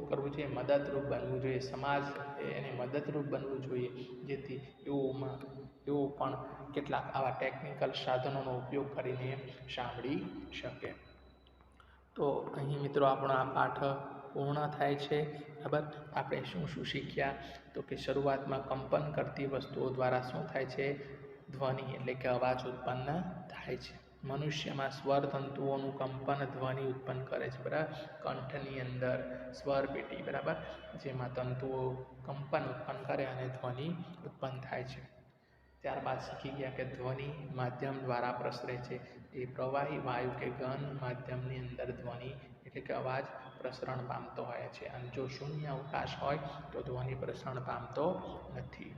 કરવું જોઈએ, મદદરૂપ બનવું જોઈએ. સમાજ એને મદદરૂપ બનવું જોઈએ, જેથી એવો પણ કેટલાક આવા ટેકનિકલ સાધનોનો ઉપયોગ કરીને સાંભળી શકે. તો અહીં મિત્રો આપણો આ પાઠ પૂર્ણ થાય છે, બરાબર. આપણે શું શીખ્યા, તો કે શરૂઆતમાં કંપન કરતી વસ્તુઓ દ્વારા શું થાય છે, ધ્વનિ એટલે કે અવાજ ઉત્પન્ન થાય છે. મનુષ્યમાં સ્વર તંતુઓનું કંપન ધ્વનિ ઉત્પન્ન કરે છે, બરાબર. કંઠની અંદર સ્વર પેટી, બરાબર, જેમાં તંતુઓ કંપન ઉત્પન્ન કરે અને ધ્વનિ ઉત્પન્ન થાય છે. ત્યારબાદ શીખી ગયા કે ધ્વનિ માધ્યમ દ્વારા પ્રસરે છે. એ પ્રવાહી વાયુ કે ઘન માધ્યમની અંદર ધ્વનિ એટલે કે અવાજ પ્રસરણ પામતો હોય છે, અને જો શૂન્ય અવકાશ હોય તો ધ્વનિ પ્રસરણ પામતો નથી.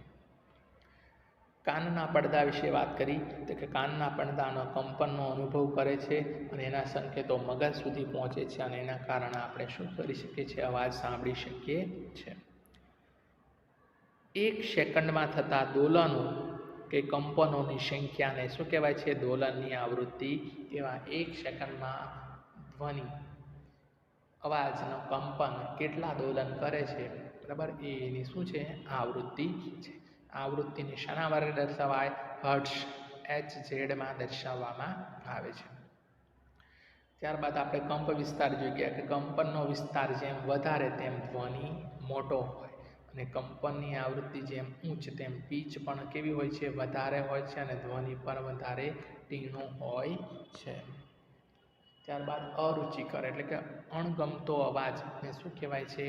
કાનના પડદા વિશે વાત કરી, તો કે કાનના પડદાનો કંપનનો અનુભવ કરે છે અને એના સંકેતો મગજ સુધી પહોંચે છે, અને એના કારણે આપણે શું કરી શકીએ છીએ, અવાજ સાંભળી શકીએ છીએ. 1 સેકન્ડમાં થતા દોલનો કે કંપનોની સંખ્યાને શું કહેવાય છે, દોલનની આવૃત્તિ કહેવાય. 1 સેકન્ડમાં ધ્વનિ અવાજનો કંપન કેટલા દોલન કરે છે, બરાબર, એની શું છે, આવૃત્તિ છે. આવૃત્તિને શાના વડે દર્શાવાય, હર્ટ્ઝ, HZ દર્શાવવામાં આવે છે. ત્યારબાદ આપણે કંપ વિસ્તાર જોઈ ગયા કે કંપનનો વિસ્તાર જેમ વધારે તેમ ધ્વનિ મોટો હોય, અને કંપનની આવૃત્તિ જેમ ઉચ્ચ તેમ પીચ પણ કેવી હોય છે, વધારે હોય છે, અને ધ્વનિ પણ વધારે તીક્ષ્ણ હોય છે. ત્યારબાદ અરુચિકર એટલે કે અણગમતો અવાજને શું કહેવાય છે,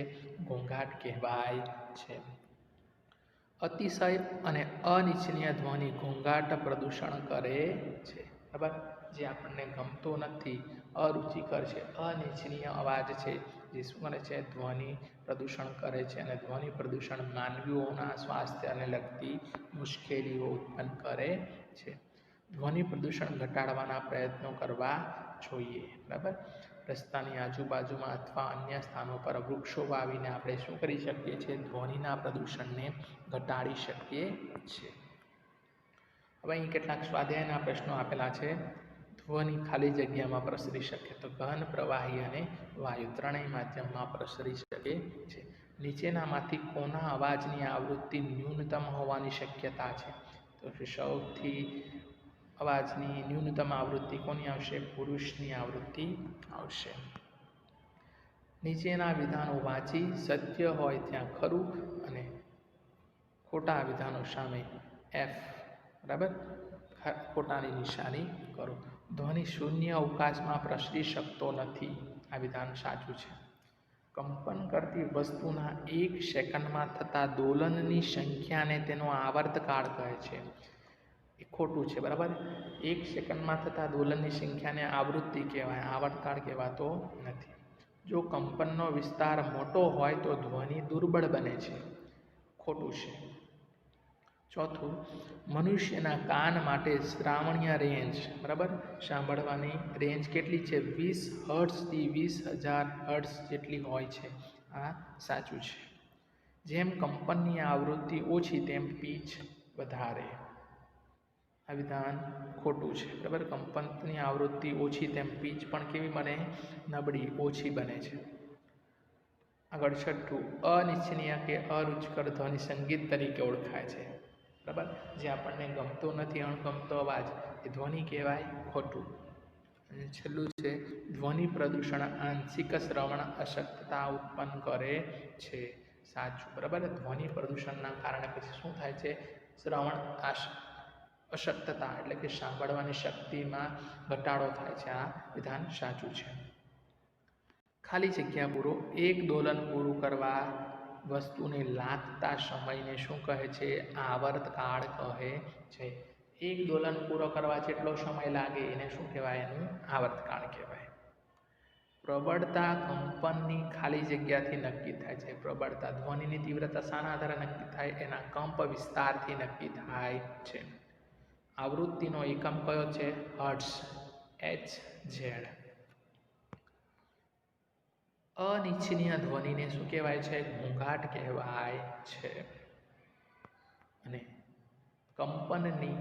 ઘોંઘાટ કહેવાય છે. અતિશય અને અનિચ્છનીય ધ્વનિ ઘોંઘાટ પ્રદૂષણ કરે છે, બરાબર. જે આપણને ગમતો નથી, અરુચિકર છે, અનિચ્છનીય અવાજ છે, જે શું કરે છે, ધ્વનિ પ્રદૂષણ કરે છે. અને ધ્વનિ પ્રદૂષણ માનવીઓના સ્વાસ્થ્યને લગતી મુશ્કેલીઓ ઉત્પન્ન કરે છે. ધ્વનિ પ્રદૂષણ ઘટાડવાના પ્રયત્નો કરવા જોઈએ, બરાબર. રસ્તાની આજુબાજુમાં અથવા અન્ય સ્થાનો પર વૃક્ષો વાવીને આપણે શું કરી શકીએ છીએ, ધ્વનિના પ્રદૂષણને ઘટાડી શકીએ છીએ. હવે અહીં કેટલાક સ્વાધ્યાયના પ્રશ્નો આપેલા છે. ધ્વનિ ખાલી જગ્યામાં પ્રસરી શકે, તો ઘન, પ્રવાહી અને વાયુ ત્રણેય માધ્યમમાં પ્રસરી શકે છે. નીચેનામાંથી કોના અવાજની આવૃત્તિ ન્યૂનતમ હોવાની શક્યતા છે, તો સૌથી અવાજની ન્યૂનતમ આવૃત્તિ કોની આવશે, પુરુષની આવૃત્તિ આવશે. નીચેના વિધાનો વાંચી સત્ય હોય ત્યાં ખરું અને ખોટા વિધાનો સામે F, બરાબર, ખોટાની નિશાની કરો. ધ્વનિ શૂન્ય અવકાશમાં પ્રસરી શકતો નથી, આ વિધાન સાચું છે. કંપન કરતી વસ્તુના 1 સેકન્ડમાં થતા દોલનની સંખ્યાને તેનો આવર્તકાળ કહે છે, એ ખોટું છે, બરાબર. 1 સેકન્ડમાં થતા દોલનની સંખ્યાને આવૃત્તિ કહેવાય, આવર્તકાળ કહેવાતો નથી. જો કંપનનો વિસ્તાર મોટો હોય તો ધ્વનિ દુર્બળ બને છે, ખોટું છે. ચોથું, મનુષ્યના કાન માટે શ્રાવણીય રેન્જ, બરાબર, સાંભળવાની રેન્જ કેટલી છે, 20 હર્ટ્ઝથી 20,000 હર્ટ્ઝ જેટલી હોય છે, આ સાચું છે. જેમ કંપનની આવૃત્તિ ઓછી તેમ પીચ વધારે, આ વિધાન ખોટું છે, બરાબર. કંપનની આવૃત્તિ ઓછી તેમ પીચ પણ કેવી બને, નબળી, ઓછી બને છે. આગળ છઠ્ઠું, અનિચ્છનીય કે અરુચિકર ધ્વનિ સંગીત તરીકે ઓળખાય છે. બરાબર, જે આપણને ગમતો નથી, અણગમતો અવાજ એ ધ્વનિ કહેવાય, ખોટું. અને છેલ્લું છે, ધ્વનિ પ્રદૂષણ આંશિક શ્રવણ અશક્તતા ઉત્પન્ન કરે છે, સાચું. બરાબર, ધ્વનિ પ્રદૂષણના કારણે પછી શું થાય છે? શ્રવણ અશક્તતા એટલે કે સાંભળવાની શક્તિમાં ઘટાડો થાય છે. આ વિધાન સાચું છે. ખાલી જગ્યા પૂરો. એક દોલન પૂરું કરવા વસ્તુને લાગતા સમયને શું કહે છે? આવર્તકાળ કહે છે. એક દોલન પૂરો કરવા જેટલો સમય લાગે એને શું કહેવાય? એનું આવર્તકાળ કહેવાય. પ્રબળતા કંપનની ખાલી જગ્યાથી નક્કી થાય છે. પ્રબળતા ધ્વનિની તીવ્રતા શાના આધારે નક્કી થાય? એના કંપ વિસ્તારથી નક્કી થાય છે. આવૃત્તિનો એકમ કયો છે? Hertz, HZ. અનિચ્છનીય ધ્વનિને શું કહેવાય છે? ઘોંઘાટ કહેવાય છે. અને કંપનની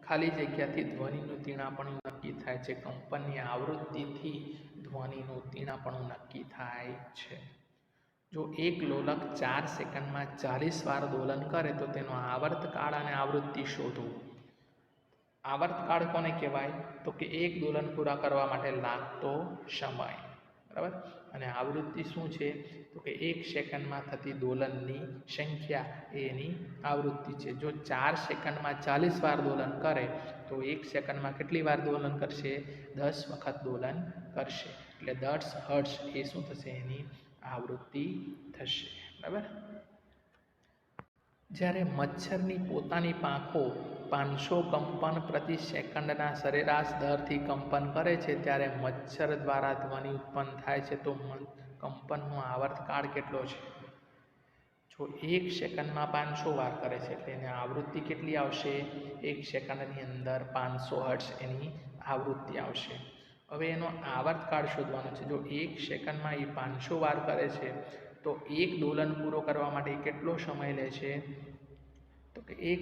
ખાલી જગ્યાથી ધ્વનિનું તીણાપણું નક્કી થાય છે. કંપનની આવૃત્તિથી ધ્વનિનું તીણાપણું નક્કી થાય છે. જો એક લોલક 4 સેકન્ડમાં 40 વાર દોલન કરે તો તેનો આવર્તકાળ અને આવૃત્તિ શોધો. આવર્તકાળ કોને કહેવાય? તો કે એક દોલન પૂરા કરવા માટે લાગતો સમય. બરાબર, અને આવૃત્તિ શું છે? તો કે 1 સેકન્ડમાં થતી દોલનની સંખ્યા એની આવૃત્તિ છે. જો 4 સેકન્ડમાં 40 વાર દોલન કરે તો 1 સેકન્ડમાં કેટલી વાર દોલન કરશે? 10 વખત દોલન કરશે. એટલે 10 હર્ટ્ઝ એ શું થશે? એની આવૃત્તિ થશે. બરાબર. જ્યારે મચ્છરની પોતાની પાંખો 500 કંપન પ્રતિ સેકન્ડના સરેરાશ દરથી કંપન કરે છે ત્યારે મચ્છર દ્વારા ધ્વનિ ઉત્પન્ન થાય છે. તો કંપનનો આવર્તકાળ કેટલો છે? જો 1 સેકન્ડમાં 500 વાર કરે છે એટલે એની આવૃત્તિ કેટલી આવશે? 1 સેકન્ડની અંદર 500 હર્ટ્ઝ એની આવૃત્તિ આવશે. હવે એનો આવર્તકાળ શોધવાનો છે. જો 1 સેકન્ડમાં એ 500 વાર કરે છે તો એક દોલન પૂરો કરવા માટે કેટલો સમય લે છે? તો કે એક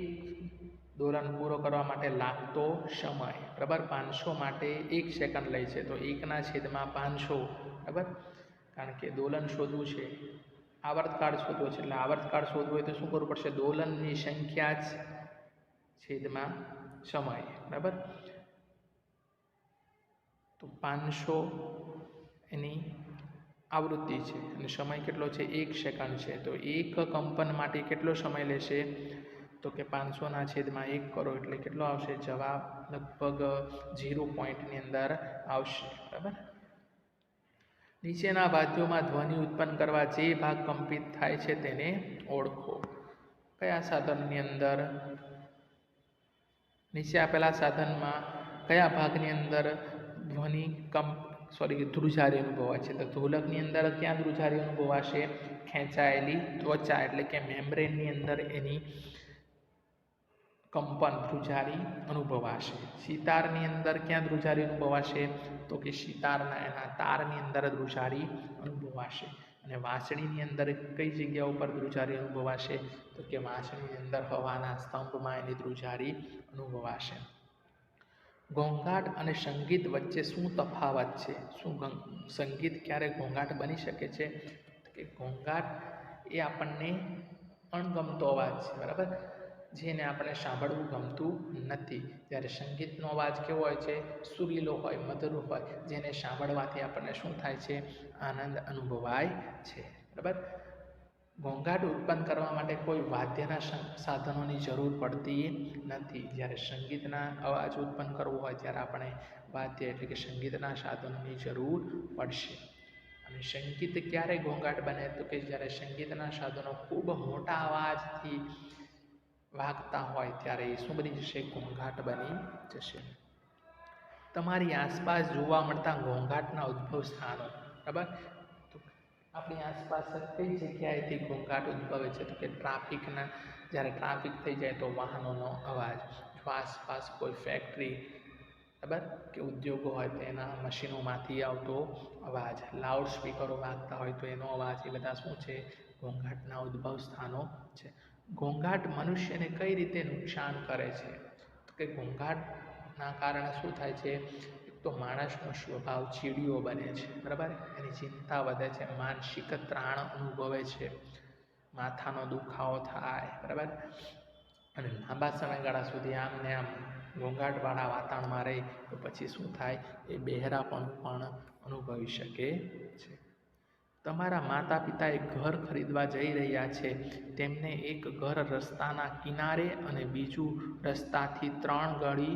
દોલન પૂરો કરવા માટે લાગતો સમય. બરાબર, 500 માટે 1 સેકન્ડ લે છે તો 1/500. બરાબર, કારણ કે દોલન શોધવું છે, આવર્તકાળ શોધવો છે. એટલે આવર્તકાળ શોધવું હોય તો શું કરવું પડશે? દોલનની સંખ્યા જ છેદમાં સમય. બરાબર, તો 500 એની આવૃત્તિ છે અને સમય કેટલો છે? 1 સેકન્ડ છે. તો એક કંપન માટે કેટલો સમય લેશે? તો કે 500/1 કરો એટલે કેટલો આવશે જવાબ? લગભગ 0 પોઈન્ટની અંદર આવશે. બરાબર. નીચેના વાદ્યોમાં ધ્વનિ ઉત્પન્ન કરવા જે ભાગ કંપિત થાય છે તેને ઓળખો. કયા સાધનની અંદર? નીચે આપેલા સાધનમાં કયા ભાગની અંદર ધ્વનિ ધ્રુજારી અનુભવાય છે? તો ઢોલકની અંદર ક્યાં ધ્રુજારી અનુભવાશે? ખેંચાયેલી ત્વચા એટલે કે મેમ્બ્રેનની અંદર એની કંપન ધ્રુજારી અનુભવાશે. સિતારની અંદર ક્યાં ધ્રુજારી અનુભવાશે? તો કે સિતારના એના તારની અંદર ધ્રુજારી અનુભવાશે. અને વાંસળીની અંદર કઈ જગ્યા ઉપર ધ્રુજારી અનુભવાશે? તો કે વાંસળીની અંદર હવાના સ્તંભમાં એની ધ્રુજારી અનુભવાશે. ઘોંઘાટ અને સંગીત વચ્ચે શું તફાવત છે? શું સંગીત ક્યારે ઘોંઘાટ બની શકે છે? તો કે ઘોંઘાટ એ આપણને અણગમતો અવાજ છે. બરાબર, જેને આપણે સાંભળવું ગમતું નથી. જ્યારે સંગીતનો અવાજ કેવો હોય છે? સુરીલો હોય, મધુર હોય, જેને સાંભળવાથી આપણને શું થાય છે? આનંદ અનુભવાય છે. બરાબર, ઘોંઘાટ ઉત્પન્ન કરવા માટે કોઈ વાદ્યના સાધનોની જરૂર પડતી નથી. જ્યારે સંગીતના અવાજ ઉત્પન્ન કરવો હોય ત્યારે આપણે વાદ્ય એટલે કે સંગીતના સાધનોની જરૂર પડશે. અને સંગીત ક્યારે ઘોંઘાટ બને? તો કે જ્યારે સંગીતના સાધનો ખૂબ મોટા અવાજથી વાગતા હોય ત્યારે એ શું બની જશે? ઘોંઘાટ બની જશે. તમારી આસપાસ જોવા મળતા ઘોંઘાટના ઉદ્ભવ સ્થાનો. બરાબર, આપણી આસપાસ કઈ જગ્યાએથી ઘોંઘાટ ઉદ્ભવે છે? તો કે ટ્રાફિકના, જ્યારે ટ્રાફિક થઈ જાય તો વાહનોનો અવાજ. જો આસપાસ કોઈ ફેક્ટરી બરાબર કે ઉદ્યોગો હોય તો એના મશીનોમાંથી આવતો અવાજ. લાઉડ સ્પીકરો વાગતા હોય તો એનો અવાજ. એ બધા શું છે? ઘોંઘાટના ઉદ્ભવ સ્થાનો છે. ઘોંઘાટ મનુષ્યને કઈ રીતે નુકસાન કરે છે? તો કે ઘોંઘાટના કારણે શું થાય છે? તો માણસનો સ્વભાવ ચીડિયો બને છે, બરાબર. એની ચિંતા વધે છે, માનસિક ત્રાણ અનુભવે છે, માથાનો દુખાવો થાય, બરાબર. અને લાંબા સમયગાળા સુધી આમ ને આમ ઘોંઘાટવાળા વાતાવરણમાં રહે તો પછી શું થાય, એ બહેરાપણું પણ અનુભવી શકે છે. તમારા માતા પિતા એક ઘર ખરીદવા જઈ રહ્યા છે. તેમને એક ઘર રસ્તાના કિનારે અને બીજું રસ્તાથી 3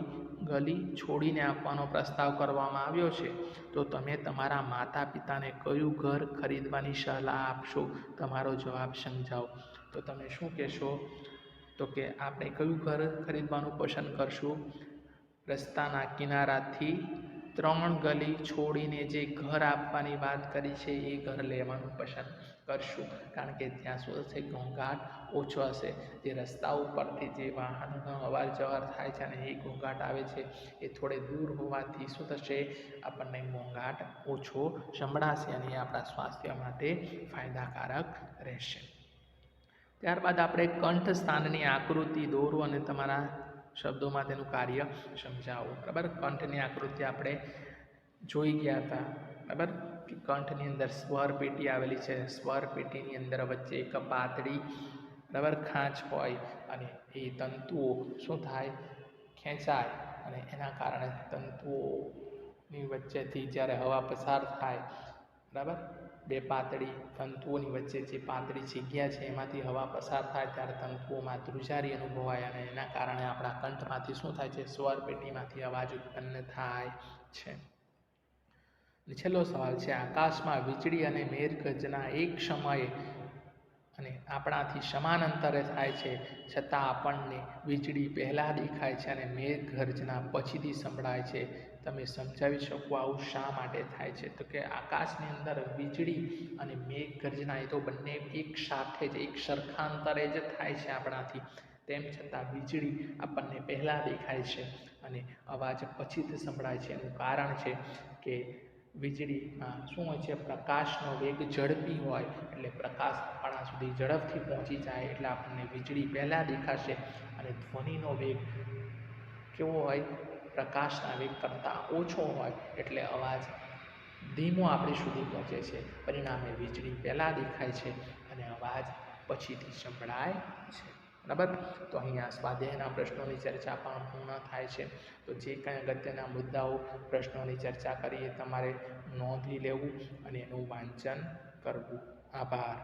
ગલી છોડીને આપવાનો પ્રસ્તાવ કરવામાં આવ્યો છે. તો તમે તમારા માતા પિતાને કયું ઘર ખરીદવાની સલાહ આપશો? તમારો જવાબ સમજાવો. તો તમે શું કહેશો? તો કે આપણે કયું ઘર ખરીદવાનું પસંદ કરશું? રસ્તાના કિનારાથી 3 ગલી છોડીને જે ઘર આપવાની વાત કરી છે એ ઘર લેવાનું પસંદ કરશું, કારણ કે ત્યાં શું હશે, ઘોંઘાટ ઓછો હશે. જે રસ્તા ઉપરથી જે વાહનોનો અવર જવર થાય છે અને એ ઘોંઘાટ આવે છે એ થોડે દૂર હોવાથી શું થશે, આપણને ઘોંઘાટ ઓછો સંભળાશે અને એ આપણા સ્વાસ્થ્ય માટે ફાયદાકારક રહેશે. ત્યારબાદ આપણે કંઠ સ્થાનની આકૃતિ દોરો અને તમારા શબ્દોમાં તેનું કાર્ય સમજાવો, બરાબર. કંઠની આકૃતિ આપણે જોઈ ગયા હતા, બરાબર. કંઠની અંદર સ્વર પેટી આવેલી છે. સ્વર પેટીની અંદર વચ્ચે એક પાતળી, બરાબર, ખાંચ હોય અને એ તંતુઓ શું થાય, ખેંચાય અને એના કારણે તંતુઓની વચ્ચેથી જ્યારે હવા પસાર થાય, બરાબર, બે પાતળી તંતુઓની વચ્ચે જે પાતળી જગ્યા છે એમાંથી હવા પસાર થાય ત્યારે તંતુઓમાં ધ્રુજારી અનુભવાય અને એના કારણે આપણા કંઠમાંથી શું થાય છે, સ્વર પેટીમાંથી અવાજ ઉત્પન્ન થાય છે. છેલ્લો સવાલ છે, આકાશમાં વીજળી અને મેઘગર્જના એક સમયે અને આપણાથી સમાન અંતરે થાય છે, છતાં આપણને વીજળી પહેલાં દેખાય છે અને મેઘગર્જના પછીથી સંભળાય છે. તમે સમજાવી શકો આવું શા માટે થાય છે? તો કે આકાશની અંદર વીજળી અને મેઘગર્જના એ તો બંને એક સાથે જ એક સરખાંતરે જ થાય છે આપણાથી, તેમ છતાં વીજળી આપણને પહેલાં દેખાય છે અને અવાજ પછીથી સંભળાય છે. એનું કારણ છે કે વીજળીમાં શું હોય છે, પ્રકાશનો વેગ ઝડપી હોય એટલે પ્રકાશ આપણા સુધી ઝડપથી પહોંચી જાય એટલે આપણને વીજળી પહેલાં દેખાશે અને ધ્વનિનો વેગ કેવો હોય, પ્રકાશના વેગ કરતાં ઓછો હોય એટલે અવાજ ધીમો આપણી સુધી પહોંચે છે. પરિણામે વીજળી પહેલાં દેખાય છે અને અવાજ પછીથી સંભળાય છે, બરાબર. તો અહીંયા સ્વાધ્યાયના પ્રશ્નોની ચર્ચા પણ પૂર્ણ થાય છે. તો જે કંઈ અગત્યના મુદ્દાઓ પ્રશ્નોની ચર્ચા કરીએ તમારે નોંધી લેવું અને એનું વાંચન કરવું. આભાર.